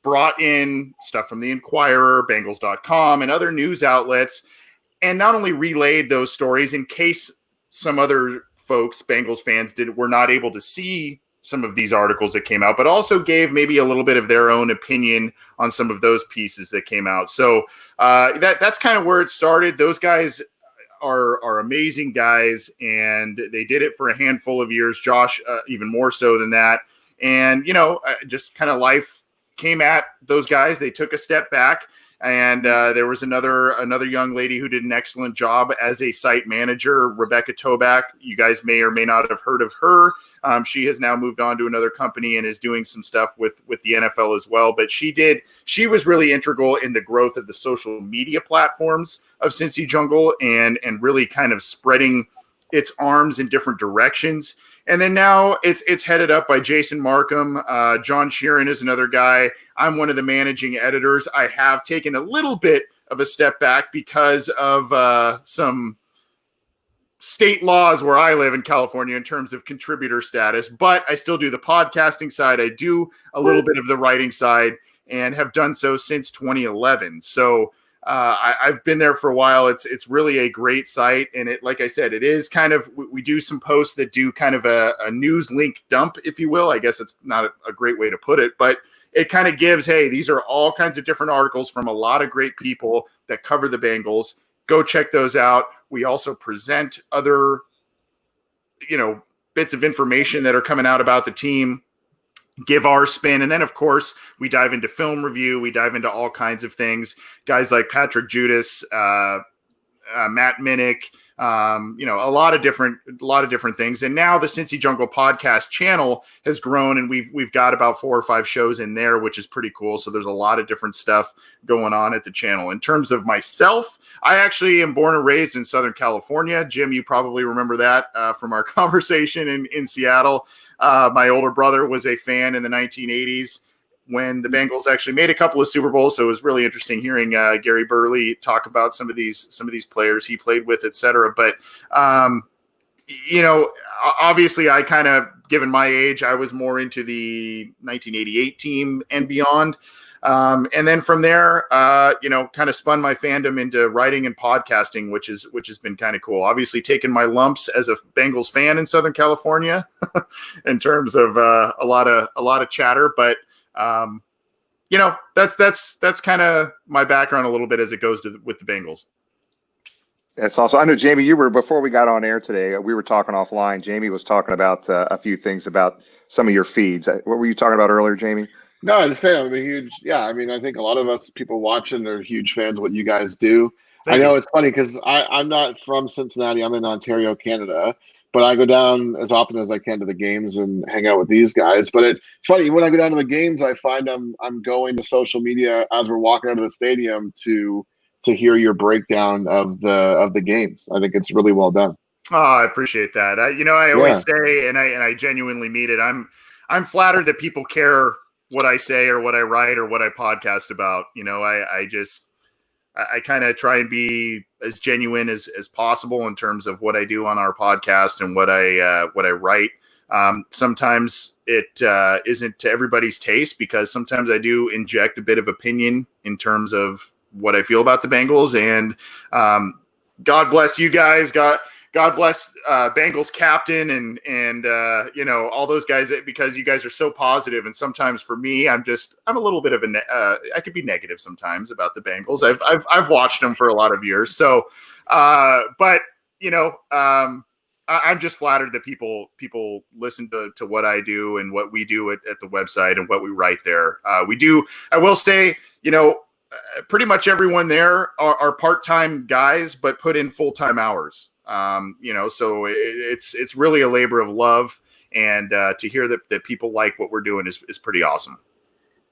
brought in stuff from the Inquirer, Bengals.com, and other news outlets, and not only relayed those stories in case some other folks, Bengals fans, were not able to see some of these articles that came out, but also gave maybe a little bit of their own opinion on some of those pieces that came out. So that's kind of where it started. Those guys are amazing guys, and they did it for a handful of years. Josh, even more so than that. And, just kind of life came at those guys. They took a step back, and there was another young lady who did an excellent job as a site manager, Rebecca Toback. You guys may or may not have heard of her. She has now moved on to another company and is doing some stuff with the NFL as well. But she was really integral in the growth of the social media platforms of Cincy Jungle and really kind of spreading its arms in different directions. And then now it's headed up by Jason Markham. John Sheeran is another guy. I'm one of the managing editors. I have taken a little bit of a step back because of some state laws where I live in California in terms of contributor status, but I still do the podcasting side. I do a little bit of the writing side and have done so since 2011. So I've been there for a while. It's really a great site. And it, like I said, it is kind of, we do some posts that do kind of a news link dump, if you will. I guess it's not a great way to put it, but it kind of gives, hey, these are all kinds of different articles from a lot of great people that cover the Bengals. go check those out. We also present other, bits of information that are coming out about the team, give our spin. And then, of course, we dive into film review. We dive into all kinds of things. Guys like Patrick Judas, Matt Minnick, a lot of different things. And now the Cincy Jungle podcast channel has grown, and we've got about 4 or 5 shows in there, which is pretty cool. So there's a lot of different stuff going on at the channel. In terms of myself, I actually am born and raised in Southern California. Jim, you probably remember that from our conversation in Seattle. My older brother was a fan in the 1980s. When the Bengals actually made a couple of Super Bowls. So it was really interesting hearing Gary Burley talk about some of these players he played with, et cetera. But, obviously I kind of, given my age, I was more into the 1988 team and beyond. And then from there, kind of spun my fandom into writing and podcasting, which has been kind of cool. Obviously taking my lumps as a Bengals fan in Southern California in terms of a lot of chatter, but that's kind of my background a little bit as it goes with the Bengals. That's also, I know, Jamie, before we got on air today, we were talking offline. Jamie was talking about a few things about some of your feeds. What were you talking about earlier, Jamie? No, I just say I'm a huge, I think a lot of us people watching are huge fans of what you guys do. Thank I know you. It's funny because I'm not from Cincinnati. I'm in Ontario, Canada. But I go down as often as I can to the games and hang out with these guys. But it's funny, when I go down to the games, I find I'm going to social media as we're walking out of the stadium to hear your breakdown of the games. I think it's really well done. Oh, I appreciate that. I always say, and I genuinely mean it. I'm flattered that people care what I say or what I write or what I podcast about. I kind of try and be as genuine as possible in terms of what I do on our podcast and what I write. Sometimes it isn't to everybody's taste, because sometimes I do inject a bit of opinion in terms of what I feel about the Bengals. And God bless you guys. God bless Bengals captain and all those guys, because you guys are so positive. And sometimes for me, I'm a little bit of I could be negative sometimes about the Bengals. I've watched them for a lot of years. So, but I'm just flattered that people listen to what I do and what we do at the website and what we write there. I will say, pretty much everyone there are part-time guys, but put in full-time hours. So it's really a labor of love, and to hear that people like what we're doing is pretty awesome.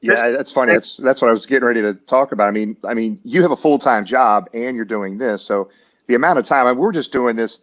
Yeah, that's funny. That's what I was getting ready to talk about. I mean, you have a full-time job and you're doing this, so the amount of time, we're just doing this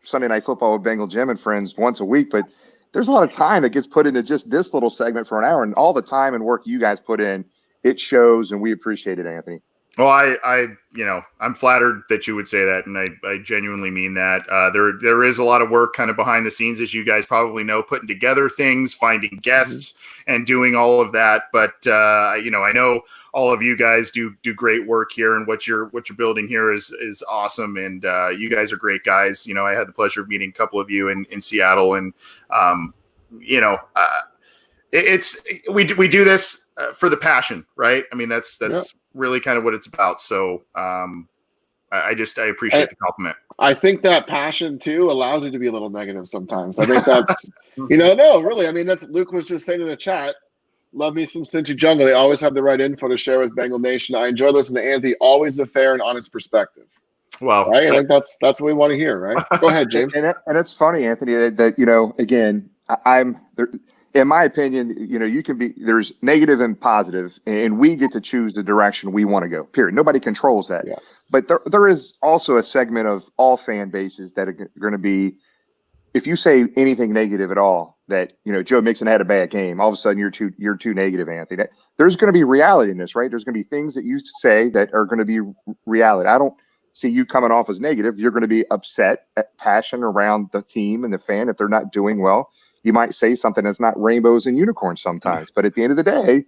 Sunday Night Football with Bengal Jim and Friends once a week, but there's a lot of time that gets put into just this little segment for an hour, and all the time and work you guys put in, it shows, and we appreciate it, Anthony. Well, I'm flattered that you would say that, and I genuinely mean that. There is a lot of work kind of behind the scenes, as you guys probably know, putting together things, finding guests, and doing all of that. But I know all of you guys do great work here, and what you're building here is awesome. And you guys are great guys. I had the pleasure of meeting a couple of you in Seattle, and we do this for the passion, right? I mean, that's really kind of what it's about. So I appreciate the compliment. I think that passion too allows you to be a little negative sometimes. I think that's, no, really. I mean, that's Luke was just saying in the chat, love me some Cincy Jungle. They always have the right info to share with Bengal Nation. I enjoy listening to Anthony, always a fair and honest perspective. Well, right. I think that's what we want to hear. Right. Go ahead, James. And it's funny, Anthony, that again, I'm there. In my opinion, you can be, there's negative and positive, and we get to choose the direction we want to go, period. Nobody controls that. Yeah. But there is also a segment of all fan bases that are going to be, if you say anything negative at all, that, Joe Mixon had a bad game, all of a sudden you're too negative, Anthony. There's going to be reality in this, right? There's going to be things that you say that are going to be reality. I don't see you coming off as negative. You're going to be upset at passion around the team and the fan if they're not doing well. You might say something that's not rainbows and unicorns sometimes, but at the end of the day,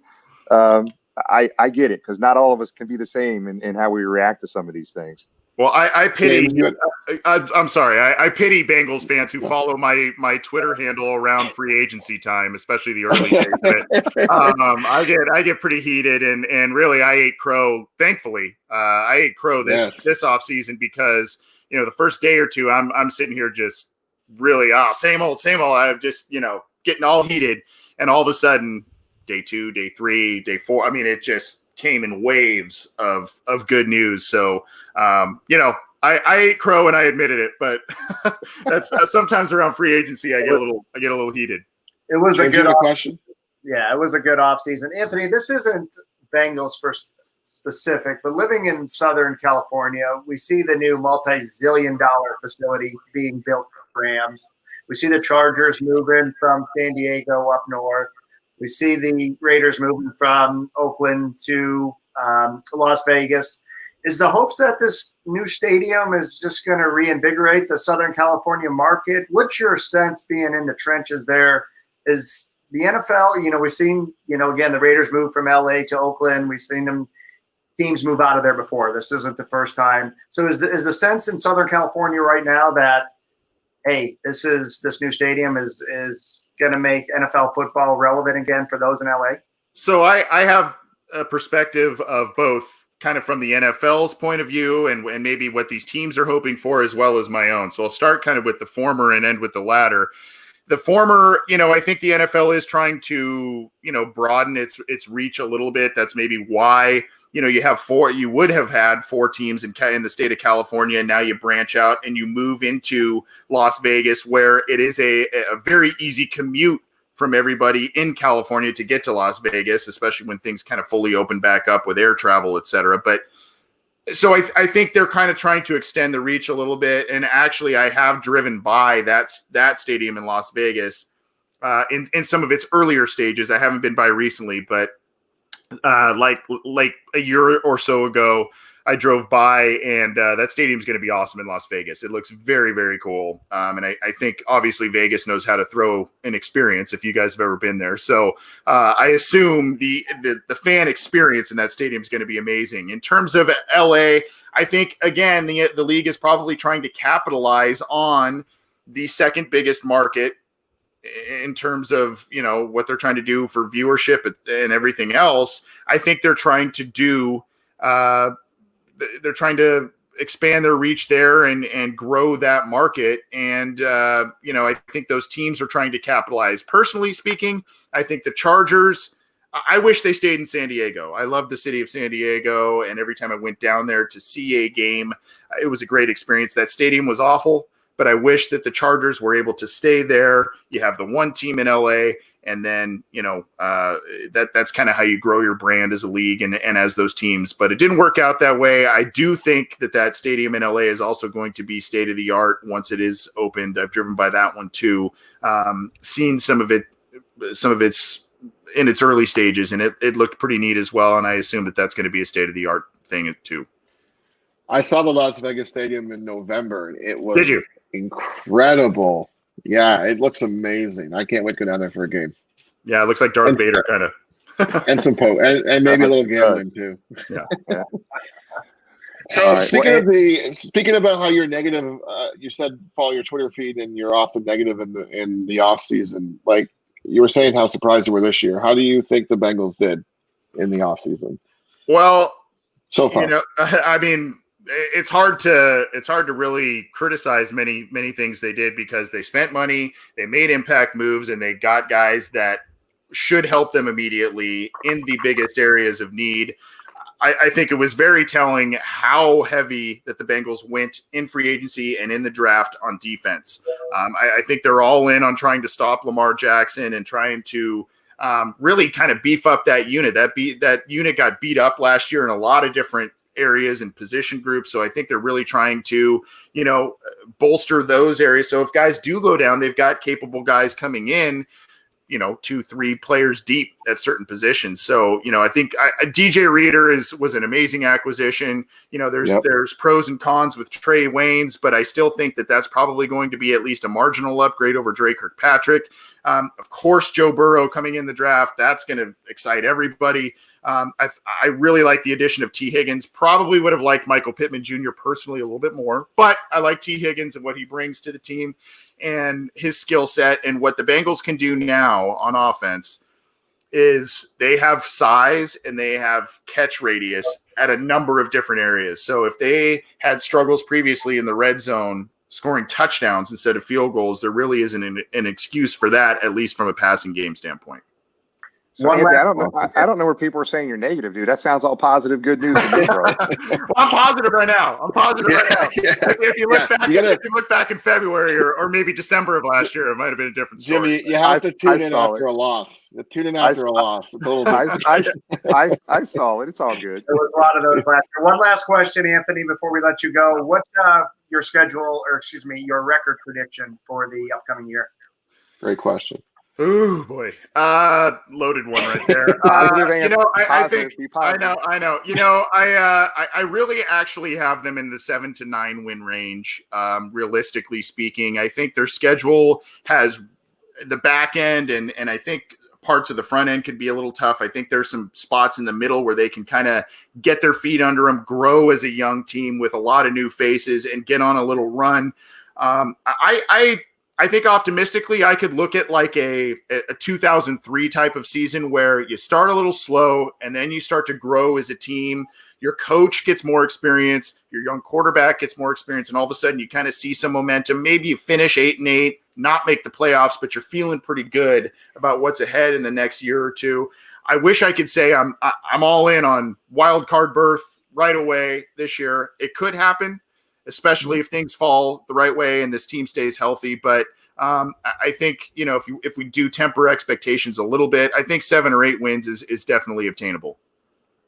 I get it, because not all of us can be the same in how we react to some of these things. Well, I pity. James, you had- I'm sorry. I pity Bengals fans who follow my Twitter handle around free agency time, especially the early days. But I get pretty heated, and really I ate crow. Thankfully, I ate crow this off season because the first day or two I'm sitting here just really same old. I'm just getting all heated, and all of a sudden day 2, day 3, day 4. I mean, it just came in waves of good news. So, I ate crow and I admitted it, but that's sometimes around free agency, I get a little heated. It was a good question. Yeah, it was a good offseason. Anthony, this isn't Bengals specific, but living in Southern California, we see the new multi-zillion-dollar facility being built for Rams. We see the Chargers moving from San Diego up north. We see the Raiders moving from Oakland to Las Vegas. Is the hopes that this new stadium is just going to reinvigorate the Southern California market? What's your sense being in the trenches there? Is the NFL, we've seen, again, the Raiders move from LA to Oakland. We've seen teams move out of there before. This isn't the first time. So is the sense in Southern California right now that, hey, this new stadium is going to make NFL football relevant again for those in LA? So I have a perspective of both, kind of from the NFL's point of view and maybe what these teams are hoping for, as well as my own. So I'll start kind of with the former and end with the latter. The former, I think the NFL is trying to, broaden its reach a little bit. That's maybe why, you would have had 4 teams in the state of California. And now you branch out and you move into Las Vegas, where it is a very easy commute from everybody in California to get to Las Vegas, especially when things kind of fully open back up with air travel, et cetera. But so I think they're kind of trying to extend the reach a little bit. And actually, I have driven by that stadium in Las Vegas in some of its earlier stages. I haven't been by recently, but like a year or so ago, I drove by, and that stadium is going to be awesome in Las Vegas. It looks very, very cool. And I think obviously Vegas knows how to throw an experience if you guys have ever been there. So I assume the fan experience in that stadium is going to be amazing. In terms of LA, I think, again, the league is probably trying to capitalize on the second biggest market in terms of, what they're trying to do for viewership and everything else. I think they're trying to do they're trying to expand their reach there and grow that market. And, I think those teams are trying to capitalize. Personally speaking, I think the Chargers, I wish they stayed in San Diego. I love the city of San Diego. And every time I went down there to see a game, it was a great experience. That stadium was awful, but I wish that the Chargers were able to stay there. You have the one team in LA. And then, that's kind of how you grow your brand as a league and as those teams. But it didn't work out that way. I do think that stadium in LA is also going to be state of the art once it is opened. I've driven by that one too, seen some of it's in its early stages, and it looked pretty neat as well. And I assume that's going to be a state of the art thing too. I saw the Las Vegas Stadium in November, and it was Did you? Incredible. Yeah, it looks amazing. I can't wait to go down there for a game. Yeah, it looks like Darth Vader kind of. And some and maybe a little gambling too. Yeah. So right. speaking about how you're negative, you said follow your Twitter feed and you're often negative in the off season. Like you were saying, how surprised you were this year. How do you think the Bengals did in the off season? Well, so far, I mean, it's hard to really criticize many things they did because they spent money, they made impact moves, and they got guys that should help them immediately in the biggest areas of need. I think it was very telling how heavy that the Bengals went in free agency and in the draft on defense. I think they're all in on trying to stop Lamar Jackson and trying to really kind of beef up that unit. That unit got beat up last year in a lot of different areas and position groups. So I think they're really trying to, bolster those areas. So if guys do go down, they've got capable guys coming in 2-3 players deep at certain positions. So, I think DJ Reader was an amazing acquisition. There's pros and cons with Trey Waynes, but I still think that's probably going to be at least a marginal upgrade over Dre Kirkpatrick. Of course, Joe Burrow coming in the draft, that's going to excite everybody. I really like the addition of T. Higgins. Probably would have liked Michael Pittman Jr. personally a little bit more, but I like T. Higgins and what he brings to the team and his skill set. And what the Bengals can do now on offense is they have size and they have catch radius at a number of different areas. So if they had struggles previously in the red zone scoring touchdowns instead of field goals, there really isn't an excuse for that, at least from a passing game standpoint. So Anthony, I don't know where people are saying you're negative, dude. That sounds all positive, good news to me, bro. Well, I'm positive right now. Yeah. If you look back in February or maybe December of last year, it might have been a different story. Jimmy, you have to tune in after a loss. Tune in after a loss. It's a little I saw it. It's all good. There was a lot of those last year. One last question, Anthony, before we let you go. What your schedule, or excuse me, your record prediction for the upcoming year? Great question. Oh boy, loaded one right there. I know. I really actually have them in the 7 to 9 win range. Realistically speaking, I think their schedule has the back end, and I think parts of the front end could be a little tough. I think there's some spots in the middle where they can kind of get their feet under them, grow as a young team with a lot of new faces, and get on a little run. I think optimistically, I could look at like a 2003 type of season where you start a little slow and then you start to grow as a team. Your coach gets more experience, your young quarterback gets more experience, and all of a sudden you kind of see some momentum. Maybe you finish 8-8, not make the playoffs, but you're feeling pretty good about what's ahead in the next year or two. I wish I could say I'm all in on wild card berth right away this year. It could happen, especially if things fall the right way and this team stays healthy. But I think, if we do temper expectations a little bit, I think 7 or 8 wins is definitely obtainable.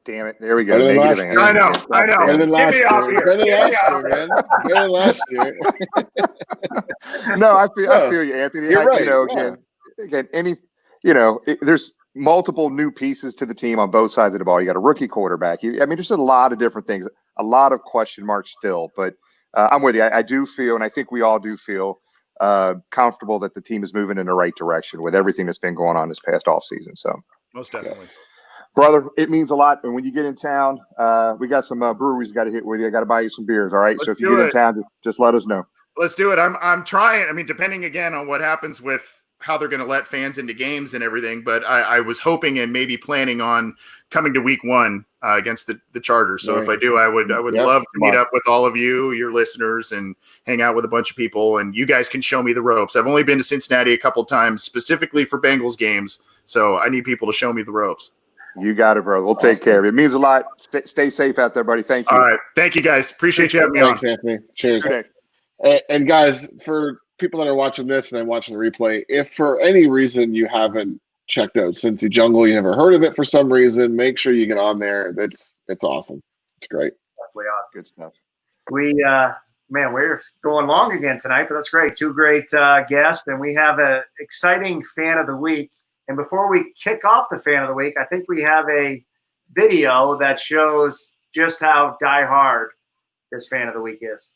Damn it. There we go. I know. Better than last year, man. Better than last year. No, I feel you, Anthony. You're right. There's multiple new pieces to the team on both sides of the ball. You got a rookie quarterback. There's a lot of different things, a lot of question marks still, but I'm with you. I do feel, and I think we all do feel comfortable that the team is moving in the right direction with everything that's been going on this past offseason. So most definitely. Brother, it means a lot. And when you get in town, we got some breweries got to hit with you. I got to buy you some beers. All right. So if you get in town, just let us know. Let's do it. I'm trying. Depending again on what happens with how they're going to let fans into games and everything. But I was hoping and maybe planning on coming to week 1 against the Chargers. So if I do, I would love to meet up with all of you, your listeners, and hang out with a bunch of people. And you guys can show me the ropes. I've only been to Cincinnati a couple of times specifically for Bengals games. So I need people to show me the ropes. You got it, bro. We'll take care of it. It means a lot. Stay safe out there, buddy. Thank you. All right. Thank you, guys. Appreciate you having me on. Thanks, Anthony. Cheers. And guys, for people that are watching this and then watching the replay, if for any reason you haven't checked out Cincy Jungle, you never heard of it for some reason, make sure you get on there. It's awesome. It's great. Definitely awesome. Good stuff. We're going long again tonight, but that's great. 2 great guests, and we have an exciting fan of the week. And before we kick off the fan of the week, I think we have a video that shows just how diehard this fan of the week is.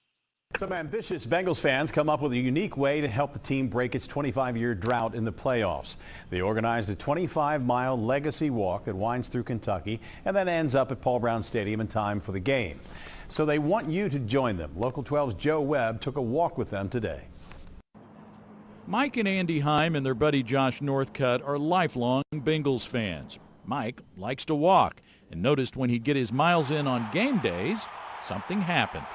Some ambitious Bengals fans come up with a unique way to help the team break its 25-year drought in the playoffs. They organized a 25-mile legacy walk that winds through Kentucky and then ends up at Paul Brown Stadium in time for the game. So they want you to join them. Local 12's Joe Webb took a walk with them today. Mike and Andy Heim and their buddy Josh Northcutt are lifelong Bengals fans. Mike likes to walk and noticed when he'd get his miles in on game days, something happened.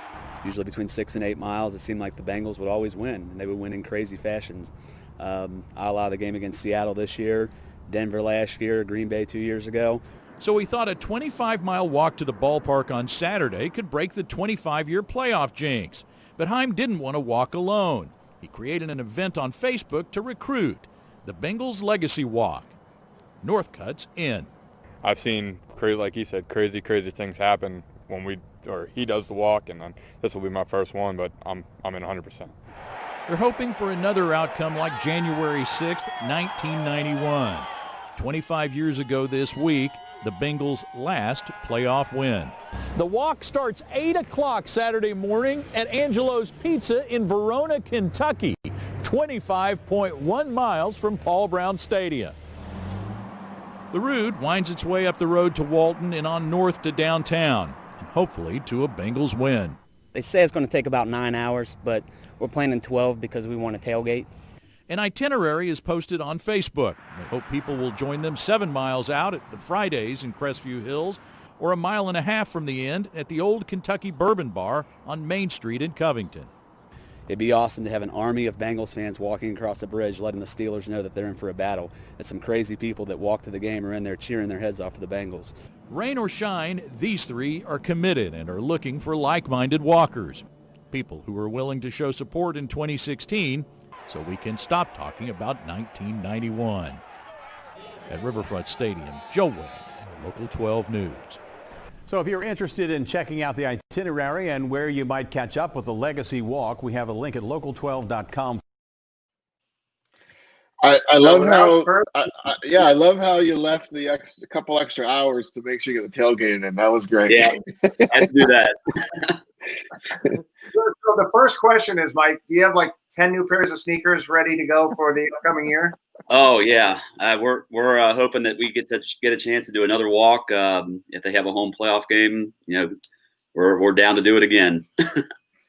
Usually between 6 and 8 miles, it seemed like the Bengals would always win, and they would win in crazy fashions. A la the game against Seattle this year, Denver last year, Green Bay 2 years ago. So he thought a 25-mile walk to the ballpark on Saturday could break the 25-year playoff jinx. But Heim didn't want to walk alone. He created an event on Facebook to recruit, the Bengals Legacy Walk. Northcutt's in. I've seen, like he said, crazy things happen when he does the walk, and then this will be my first one, but I'm in 100%. They're hoping for another outcome like January 6th, 1991. 25 years ago this week, the Bengals' last playoff win. The walk starts 8 o'clock Saturday morning at Angelo's Pizza in Verona, Kentucky, 25.1 miles from Paul Brown Stadium. The route winds its way up the road to Walton and on north to downtown, and hopefully to a Bengals win. They say it's going to take about 9 hours, but we're planning 12 because we want to tailgate. An itinerary is posted on Facebook. They hope people will join them 7 miles out at the Fridays in Crestview Hills or 1.5 miles from the end at the Old Kentucky Bourbon Bar on Main Street in Covington. It'd be awesome to have an army of Bengals fans walking across the bridge letting the Steelers know that they're in for a battle. And some crazy people that walk to the game are in there cheering their heads off for the Bengals. Rain or shine, these three are committed and are looking for like-minded walkers. People who are willing to show support in 2016 so we can stop talking about 1991. At Riverfront Stadium, Joe Wayne, Local 12 News. So if you're interested in checking out the itinerary and where you might catch up with the Legacy Walk, we have a link at local12.com. I love how I love how you left the couple extra hours to make sure you get the tailgate in. That was great. Yeah, I had to do that. So the first question is, Mike, do you have like 10 new pairs of sneakers ready to go for the upcoming year? Oh yeah, we're hoping that we get a chance to do another walk. If they have a home playoff game, we're down to do it again.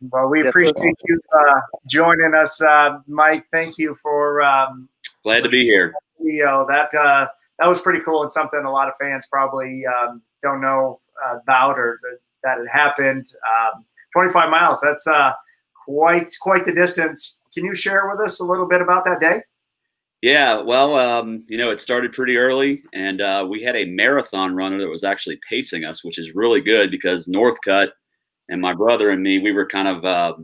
Well, we appreciate you joining us, Mike. Thank you for glad to be here. That was pretty cool and something a lot of fans probably don't know about or that it happened. 25 miles. That's quite the distance. Can you share with us a little bit about that day? Yeah, well, it started pretty early, and we had a marathon runner that was actually pacing us, which is really good because Northcutt and my brother and me, we were kind of a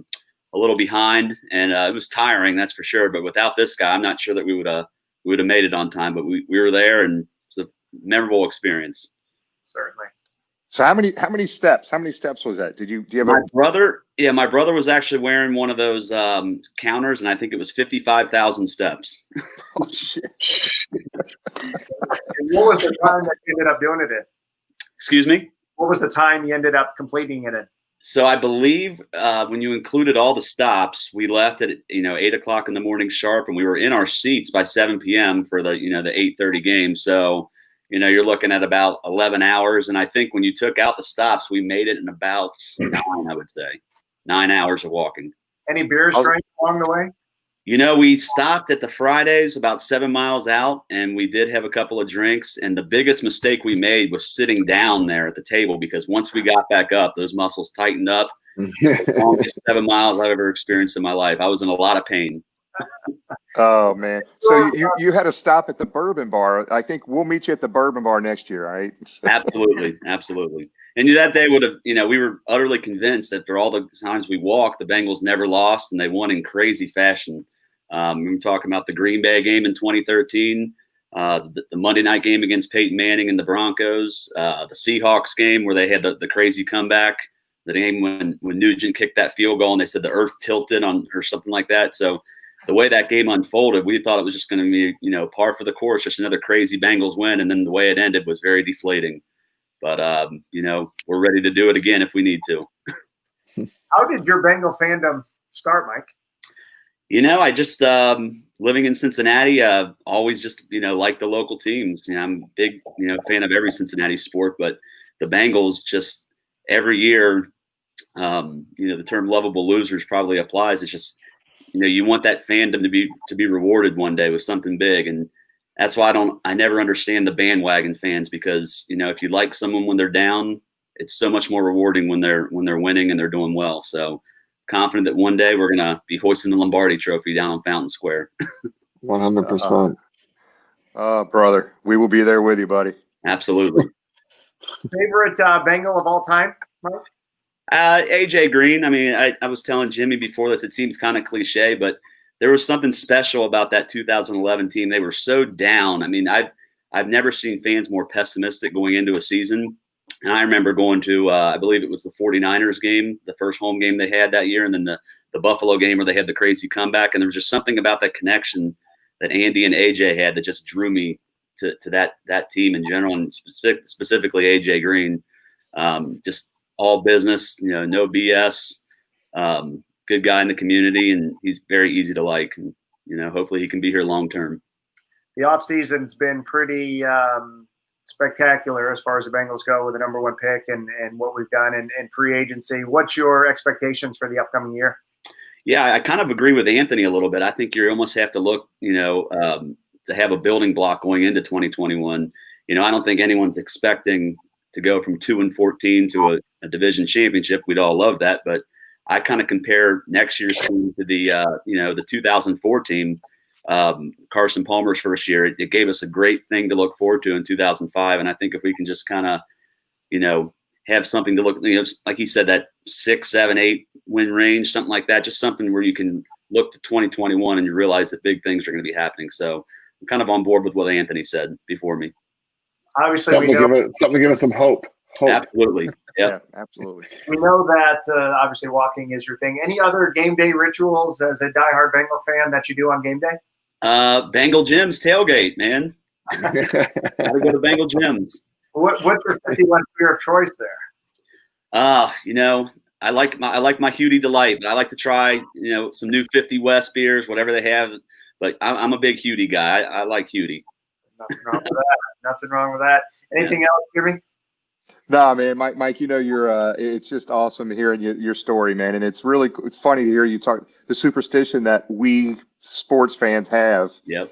little behind, and it was tiring, that's for sure. But without this guy, I'm not sure that we would have made it on time. But we were there, and it's a memorable experience. Certainly. So how many steps? How many steps was that? Do you have my brother? Yeah, my brother was actually wearing one of those counters, and I think it was 55,000 steps. Oh shit! And what was the time that you ended up doing it in? Excuse me? What was the time you ended up completing it in? So I believe when you included all the stops, we left at 8 o'clock in the morning sharp, and we were in our seats by 7 p.m. for the the 8:30 game. So you're looking at about 11 hours. And I think when you took out the stops, we made it in about 9, I would say. 9 hours of walking. Any beers drank along the way? We stopped at the Fridays about 7 miles out, and we did have a couple of drinks. And the biggest mistake we made was sitting down there at the table, because once we got back up, those muscles tightened up. The longest 7 miles I've ever experienced in my life. I was in a lot of pain. Oh man! So you had to stop at the Bourbon Bar. I think we'll meet you at the Bourbon Bar next year, right? Absolutely, absolutely. And that day would have, we were utterly convinced that after all the times we walked, the Bengals never lost, and they won in crazy fashion. We were talking about the Green Bay game in 2013, the Monday night game against Peyton Manning and the Broncos, the Seahawks game where they had the crazy comeback, the game when Nugent kicked that field goal and they said the earth tilted on or something like that. So the way that game unfolded, we thought it was just going to be, par for the course, just another crazy Bengals win. And then the way it ended was very deflating. But, we're ready to do it again if we need to. How did your Bengal fandom start, Mike? I just living in Cincinnati, always just, like the local teams. I'm a big, fan of every Cincinnati sport, but the Bengals just every year, the term lovable losers probably applies. It's just, you want that fandom to be rewarded one day with something big. And that's why I never understand the bandwagon fans, because, if you like someone when they're down, it's so much more rewarding when they're winning and they're doing well. So confident that one day we're going to be hoisting the Lombardi trophy down on Fountain Square. 100%. Brother, we will be there with you, buddy. Absolutely. Favorite Bengal of all time, Mike? AJ Green. I mean, I was telling Jimmy before this, it seems kind of cliche, but there was something special about that 2011 team. They were so down. I mean, I've never seen fans more pessimistic going into a season. And I remember going to, I believe it was the 49ers game, the first home game they had that year, and then the Buffalo game where they had the crazy comeback. And there was just something about that connection that Andy and AJ had that just drew me to that team in general, and specifically AJ Green. Just all business, no BS. Good guy in the community, and he's very easy to like. And hopefully he can be here long term. The offseason's been pretty spectacular as far as the Bengals go with the #1 pick and what we've done in free agency. What's your expectations for the upcoming year? Yeah, I kind of agree with Anthony a little bit. I think you almost have to look, to have a building block going into 2021. I don't think anyone's expecting to go from 2-14 to a division championship. We'd all love that, but I kind of compare next year's team to the 2004 team, Carson Palmer's first year. It gave us a great thing to look forward to in 2005, and I think if we can just kind of, have something to look, like he said, that 6, 7, 8 win range, something like that, just something where you can look to 2021 and you realize that big things are going to be happening. So I'm kind of on board with what Anthony said before me. Obviously, something to give us some hope. Absolutely. Yep. Yeah, absolutely. We know that obviously walking is your thing. Any other game day rituals as a diehard Bengal fan that you do on game day? Bengal Jim's tailgate, man. Gotta go to Bengal Jim's. What's your 51 beer of choice there? I like my Hewdy Delight, but I like to try, some new 50 West beers, whatever they have. But I'm a big Hewdy guy. I like Hewdy. Nothing wrong with that. Nothing wrong with that. Anything else, Jimmy? No, man, Mike, you're it's just awesome hearing your story, man. And it's funny to hear you talk the superstition that we sports fans have. Yep.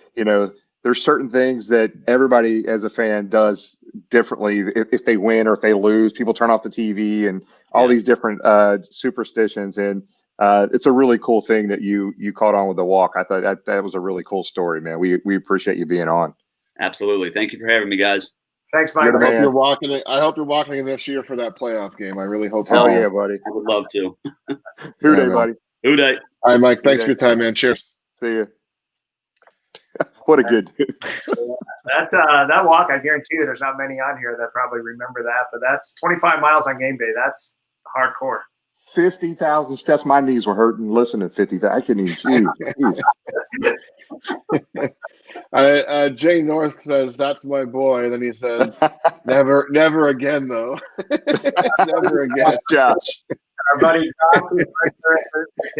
There's certain things that everybody as a fan does differently. If they win or if they lose, people turn off the TV and all these different superstitions. And it's a really cool thing that you caught on with the walk. I thought that was a really cool story, man. We appreciate you being on. Absolutely. Thank you for having me, guys. Thanks, Mike. I hope you're walking in this year for that playoff game. I really hope. Hell yeah, buddy. I would love to. Who day, buddy? Who day? All right, Mike. Thanks for your time, man. Cheers. See you. What a good dude. That walk, I guarantee you there's not many on here that probably remember that, but that's 25 miles on game day. That's hardcore. 50,000 steps. My knees were hurting listening to 50,000. I couldn't even Jay North says, that's my boy. And then he says, never again, though. Never again. Josh. Our buddy Josh, who's right there at the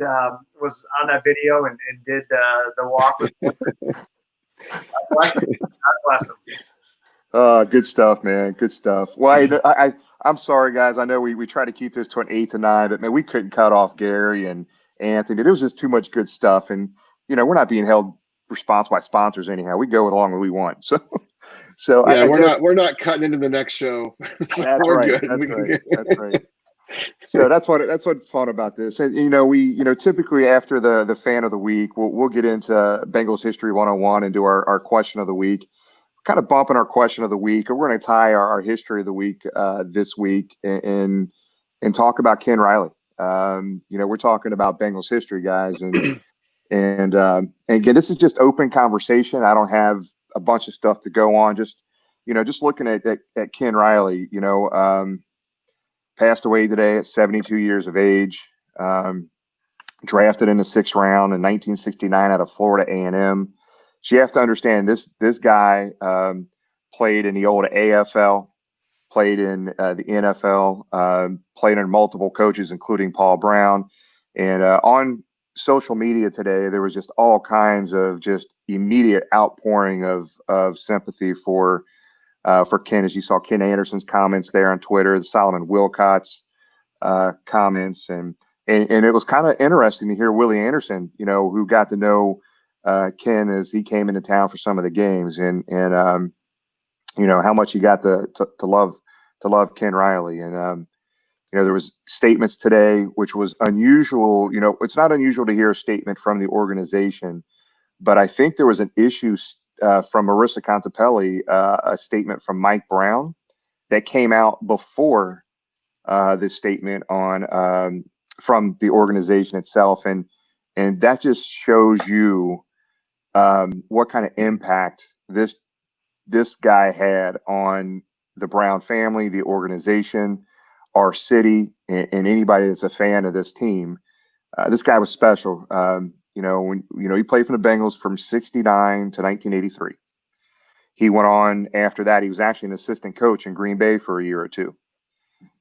tailgate, was on that video and did the walk. God bless him. Good stuff, man. Good stuff. Well, I'm sorry, guys. I know we try to keep this to an 8 to 9, but man, we couldn't cut off Gary and Anthony. There was just too much good stuff, and we're not being held responsible by sponsors anyhow. We go along when we want. So yeah, we're not cutting into the next show. So that's we're right. good. That's right. So that's what's fun about this. And we typically after the fan of the week, we'll get into Bengals History 101 and do our question of the week. Kind of bumping our question of the week, and we're going to tie our history of the week this week and talk about Ken Riley. We're talking about Bengals history, guys, and again, this is just open conversation. I don't have a bunch of stuff to go on. Just looking at Ken Riley. Passed away today at 72 years of age. Drafted in the 6th round in 1969 out of Florida A&M. So you have to understand this guy played in the old AFL, played in the NFL, played under multiple coaches, including Paul Brown. And on social media today, there was just all kinds of just immediate outpouring of sympathy for Ken, as you saw Ken Anderson's comments there on Twitter, the Solomon Wilcott's comments, and it was kind of interesting to hear Willie Anderson, who got to know Ken as he came into town for some of the games, and how much he got to love Ken Riley, and there was statements today which was unusual. It's not unusual to hear a statement from the organization, but I think there was an issue from Marissa Contepelli, a statement from Mike Brown that came out before this statement on from the organization itself, and that just shows you what kind of impact this guy had on the Brown family, the organization, our city, and anybody that's a fan of this team. This guy was special. He played for the Bengals from '69 to 1983. He went on after that. He was actually an assistant coach in Green Bay for a year or two.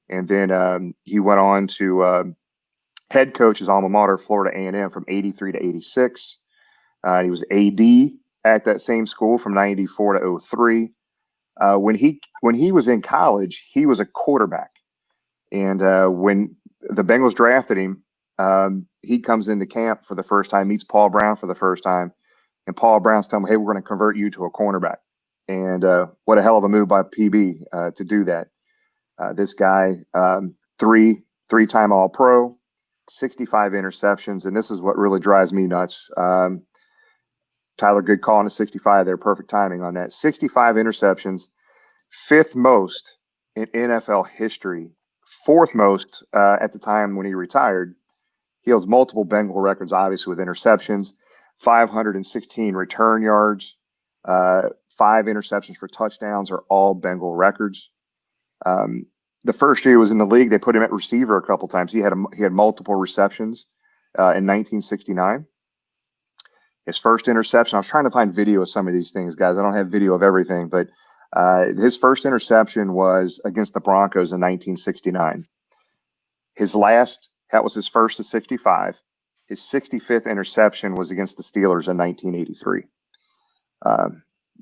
And then he went on to head coach his alma mater, Florida A&M, from '83 to '86. He was AD at that same school from '94 to '03. When he was in college, he was a quarterback. And when the Bengals drafted him, he comes into camp for the first time, meets Paul Brown for the first time. And Paul Brown's telling him, hey, we're going to convert you to a cornerback. And what a hell of a move by PB to do that. This guy, three-time All-Pro, 65 interceptions. And this is what really drives me nuts. Tyler, good call on a 65 there. Perfect timing on that. 65 interceptions, fifth most in NFL history, fourth most at the time when he retired. He holds multiple Bengal records, obviously, with interceptions, 516 return yards, 5 interceptions for touchdowns are all Bengal records. The first year he was in the league, they put him at receiver a couple times. He had multiple receptions in 1969. His first interception, I was trying to find video of some of these things, guys. I don't have video of everything, but his first interception was against the Broncos in 1969. That was his first to 65. His 65th interception was against the Steelers in 1983.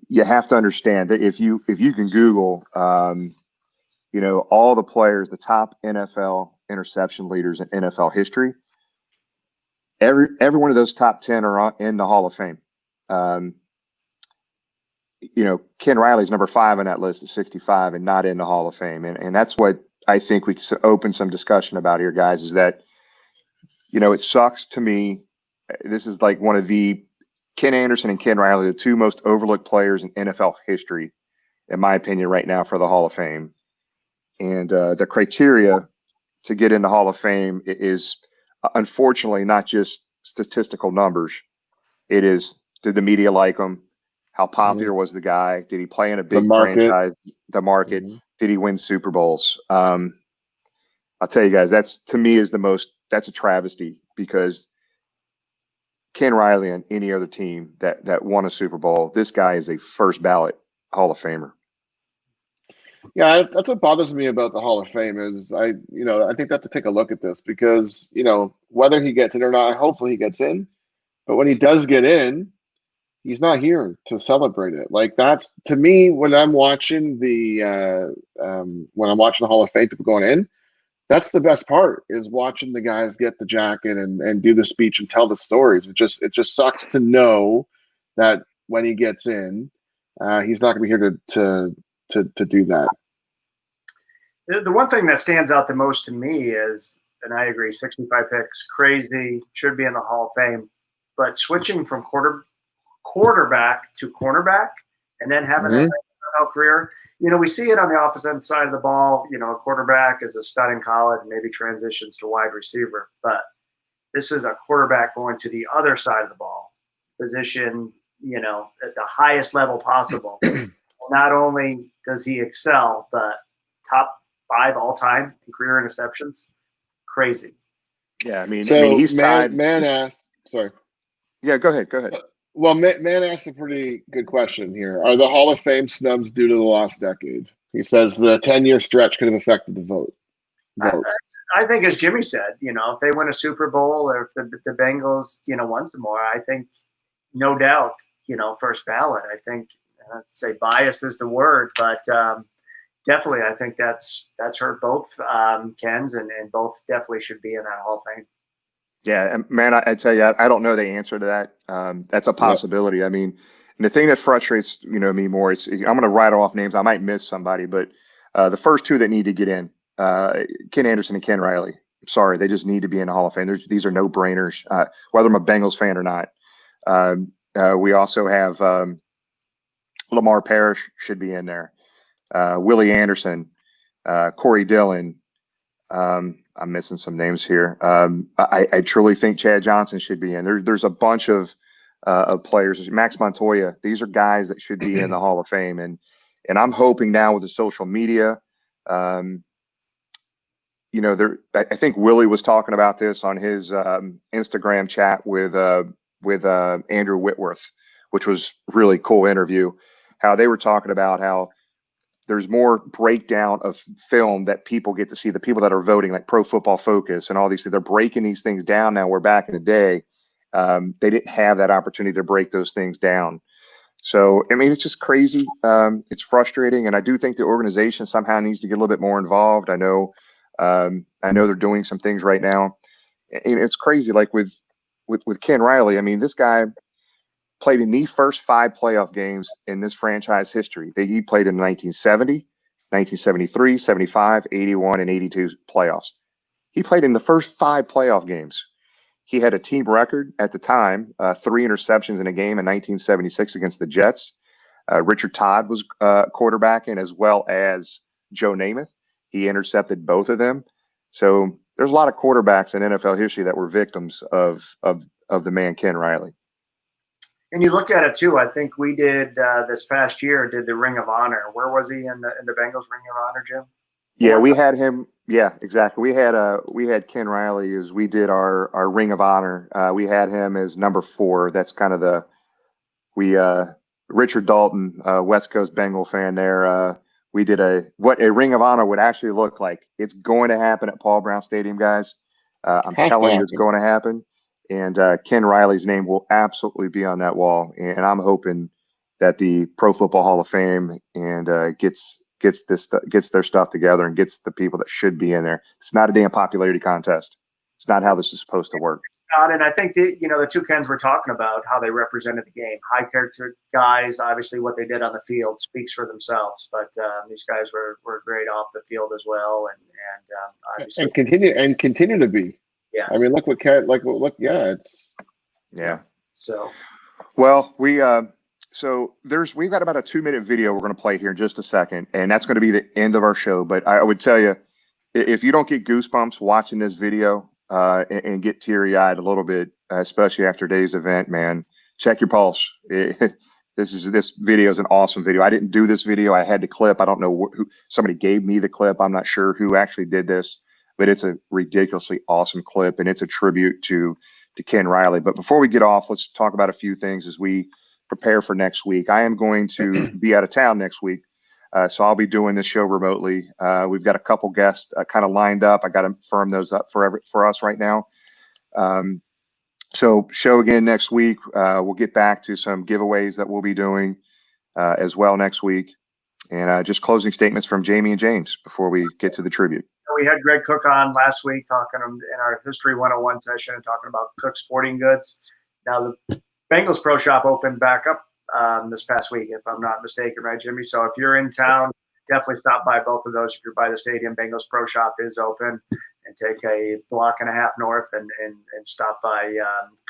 You have to understand that if you can Google, all the players, the top NFL interception leaders in NFL history, every one of those top 10 are in the Hall of Fame. Ken Riley's number 5 on that list at 65 and not in the Hall of Fame. And that's what I think we could open some discussion about here, guys, is that, it sucks to me. This is like one of the Ken Anderson and Ken Riley, the two most overlooked players in NFL history, in my opinion, right now for the Hall of Fame. And the criteria to get in the Hall of Fame is unfortunately not just statistical numbers. It is, did the media like him? How popular was the guy? Did he play in a big franchise? The market. Did he win Super Bowls? I'll tell you guys, that's a travesty, because Ken Riley and any other team that won a Super Bowl, this guy is a first ballot Hall of Famer. Yeah, that's what bothers me about the Hall of Fame is I think that to take a look at this, because, whether he gets in or not, hopefully he gets in. But when he does get in, he's not here to celebrate it. Like, that's, to me, when I'm watching the Hall of Fame, people going in, that's the best part, is watching the guys get the jacket and do the speech and tell the stories. It just sucks to know that when he gets in, he's not going to be here to do that. The one thing that stands out the most to me is, and I agree, 65 picks, crazy, should be in the Hall of Fame, but switching from quarterback to cornerback and then having an NFL career, we see it on the offensive side of the ball. A quarterback is a stud in college, maybe transitions to wide receiver, but this is a quarterback going to the other side of the ball, position, at the highest level possible. Not only does he excel, but top 5 all time in career interceptions. Crazy. Yeah, he's tied. Man asked. Sorry. Yeah, go ahead. Well, Man asked a pretty good question here. Are the Hall of Fame snubs due to the last decade? He says the 10-year stretch could have affected the vote. I think, as Jimmy said, if they win a Super Bowl, or if the Bengals, won some more, I think, no doubt, first ballot. I think, I'd say bias is the word, but definitely I think that's hurt both Kens, and both definitely should be in that Hall of Fame. Yeah, man, I tell you, I don't know the answer to that. That's a possibility. I mean, and the thing that frustrates me more is, I'm going to write off names. I might miss somebody, but the first two that need to get in, Ken Anderson and Ken Riley. Sorry, they just need to be in the Hall of Fame. These are no brainers, whether I'm a Bengals fan or not. We also have Lamar Parrish should be in there. Willie Anderson, Corey Dillon. I'm missing some names here. I truly think Chad Johnson should be in. There's a bunch of players. Max Montoya. These are guys that should be in the Hall of Fame. And And I'm hoping now with the social media, you know, I think Willie was talking about this on his Instagram chat with Andrew Whitworth, which was really cool interview. How they were talking about how there's more breakdown of film that people get to see, the people that are voting, like Pro Football Focus and all these things. They're breaking these things down now, where back in the day, they didn't have that opportunity to break those things down. So, I mean, it's just crazy. It's frustrating. And I do think the organization somehow needs to get a little bit more involved. I know they're doing some things right now. And it's crazy. Like with Ken Riley, I mean, this guy played in the first 5 playoff games in this franchise history. He played in 1970, 1973, 75, 81, and 82 playoffs. He played in the first 5 playoff games. He had a team record at the time, 3 interceptions in a game in 1976 against the Jets. Richard Todd was quarterbacking, as well as Joe Namath. He intercepted both of them. So there's a lot of quarterbacks in NFL history that were victims of the man Ken Riley. And you look at it too. I think we did this past year did the Ring of Honor. Where was he in the Bengals Ring of Honor, Jim? Yeah, we had him. Yeah, exactly. We had Ken Riley as we did our Ring of Honor. We had him as number 4. That's kind of Richard Dalton, West Coast Bengal fan there. We did what a Ring of Honor would actually look like. It's going to happen at Paul Brown Stadium, guys. I'm telling you, it's going to happen. And Ken Riley's name will absolutely be on that wall. And I'm hoping that the Pro Football Hall of Fame and gets their stuff together and gets the people that should be in there. It's not a damn popularity contest. It's not how this is supposed to work. And I think the two Kens were talking about how they represented the game. High character guys, obviously what they did on the field speaks for themselves. But these guys were great off the field as well, and obviously continue to be. Yes. I mean, look what Ken it's So, well, we've got about a 2-minute video we're going to play here in just a second, and that's going to be the end of our show. But I would tell you, if you don't get goosebumps watching this video and get teary-eyed a little bit, especially after today's event, man, check your pulse. This video is an awesome video. I didn't do this video. I had the clip. I don't know who. Somebody gave me the clip. I'm not sure who actually did this, but it's a ridiculously awesome clip, and it's a tribute to Ken Riley. But before we get off, let's talk about a few things as we prepare for next week. I am going to be out of town next week, so I'll be doing this show remotely. We've got a couple guests kind of lined up. I got to firm those up for us right now. So show again next week. We'll get back to some giveaways that we'll be doing as well next week. And just closing statements from Jamie and James before we get to the tribute. We had Greg Cook on last week talking in our History 101 session and talking about Cook Sporting Goods. Now the Bengals Pro Shop opened back up this past week, if I'm not mistaken, right, Jimmy? So if you're in town, definitely stop by both of those. If you're by the stadium, Bengals Pro Shop is open, and take a block and a half north and stop by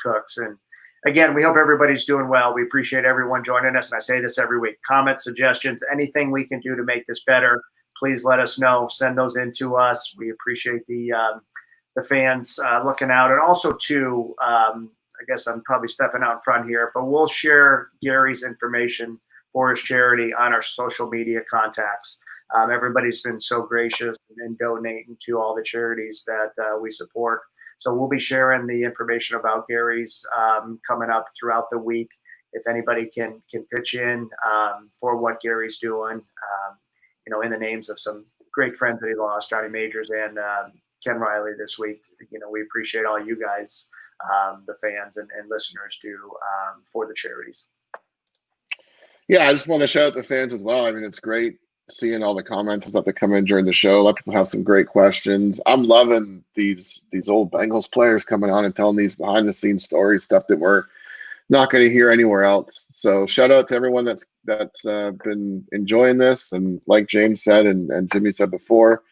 Cook's. And again, we hope everybody's doing well. We appreciate everyone joining us. And I say this every week: comments, suggestions, anything we can do to make this better, please let us know. Send those in to us. We appreciate the fans looking out. And also, too, I guess I'm probably stepping out in front here, but we'll share Gary's information for his charity on our social media contacts. Everybody's been so gracious in donating to all the charities that we support. So we'll be sharing the information about Gary's coming up throughout the week. If anybody can pitch in for what Gary's doing, in the names of some great friends that he lost, Johnny Majors and Ken Riley this week. We appreciate all you guys, the fans and listeners do for the charities. Yeah, I just want to shout out the fans as well. I mean, it's great seeing all the comments that come in during the show. A lot of people have some great questions. I'm loving these old Bengals players coming on and telling these behind the scenes stories, stuff that we're not going to hear anywhere else. So shout out to everyone that's been enjoying this. And like James said and Jimmy said before,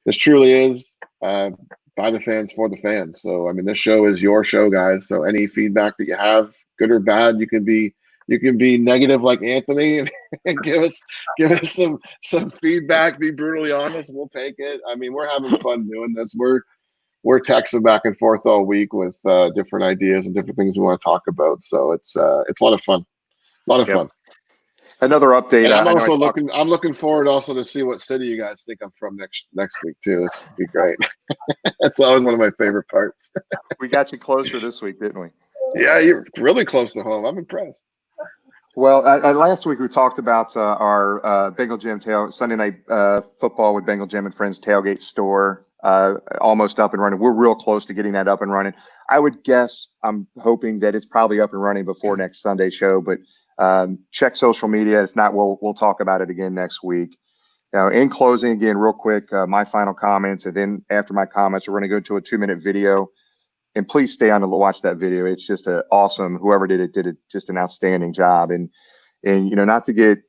this truly is by the fans for the fans. So I mean, this show is your show, guys. So any feedback that you have, good or bad, you can be negative like Anthony and give us some feedback. Be brutally honest. We'll take it. I mean, we're having fun doing this. We're texting back and forth all week with different ideas and different things we want to talk about. So it's a lot of fun. A lot of fun. Another update. And I'm looking forward also to see what city you guys think I'm from next week too. This would be great. That's always one of my favorite parts. We got you closer this week, didn't we? Yeah, you're really close to home. I'm impressed. Well, last week we talked about our Bengal Jim Sunday night football with Bengal Jim and Friends tailgate store almost up and running. We're real close to getting that up and running. I would guess, I'm hoping that it's probably up and running before next Sunday show, but check social media. If not, we'll talk about it again next week. Now, in closing, again, real quick, my final comments, and then after my comments, we're going to go to a 2-minute video. And please stay on to watch that video. It's just awesome. Whoever did it just an outstanding job. And not to get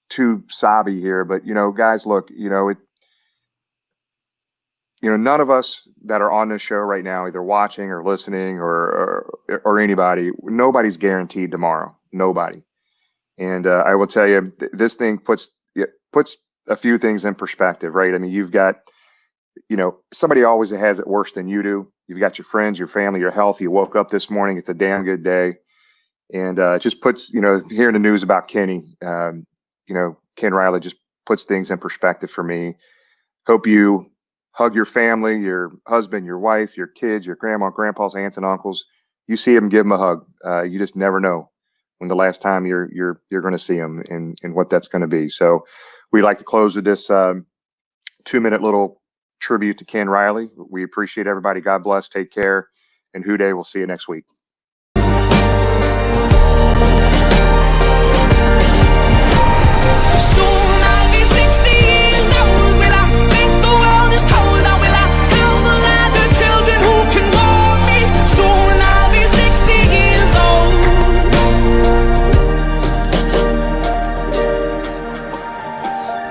too sobby here, but guys, look, none of us that are on this show right now, either watching or listening or anybody, nobody's guaranteed tomorrow. Nobody. And I will tell you, this thing puts a few things in perspective, right? I mean, you've got, somebody always has it worse than you do. You've got your friends, your family, your health. You woke up this morning. It's a damn good day. And it just puts, hearing the news about Kenny, Ken Riley just puts things in perspective for me. Hope you hug your family, your husband, your wife, your kids, your grandma, grandpa's, aunts and uncles. You see them, give them a hug. You just never know when the last time you're going to see them and what that's going to be. So we'd like to close with this 2-minute little tribute to Ken Riley. We appreciate everybody. God bless. Take care. And Who Day. We'll see you next week.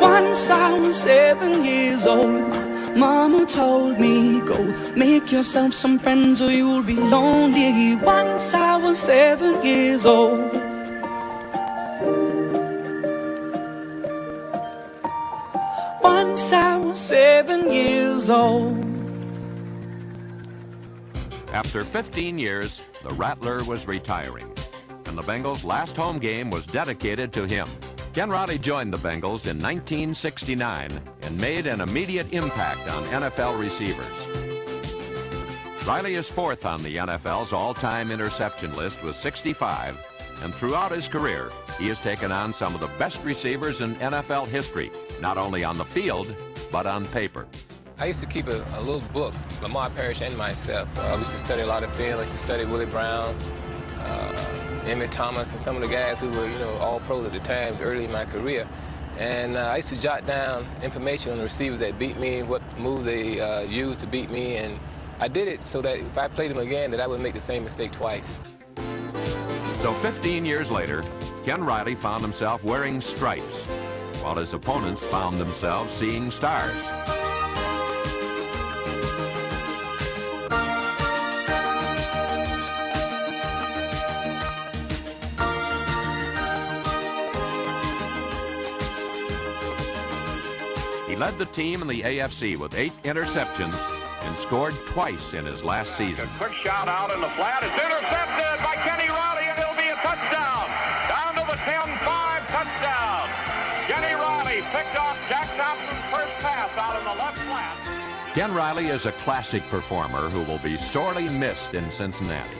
Once I was 7 years old, Mama told me, go make yourself some friends or you'll be lonely. Once I was 7 years old. Once I was 7 years old. After 15 years, the Rattler was retiring, and the Bengals' last home game was dedicated to him. Ken Riley joined the Bengals in 1969 and made an immediate impact on NFL receivers. Riley is fourth on the NFL's all-time interception list with 65, and throughout his career, he has taken on some of the best receivers in NFL history, not only on the field, but on paper. I used to keep a little book, Lamar Parrish and myself. We used to study a lot of film. I used to study Willie Brown, Emmett Thomas, and some of the guys who were, all pros at the time early in my career. And I used to jot down information on the receivers that beat me, what moves they used to beat me, and I did it so that if I played them again, that I would make the same mistake twice. So 15 years later, Ken Riley found himself wearing stripes, while his opponents found themselves seeing stars. He led the team in the AFC with 8 interceptions and scored twice in his last season. A quick shot out in the flat. It's intercepted by Kenny Riley, and it'll be a touchdown. Down to the 10-5 touchdown. Kenny Riley picked off Jack Thompson's first pass out in the left flat. Ken Riley is a classic performer who will be sorely missed in Cincinnati.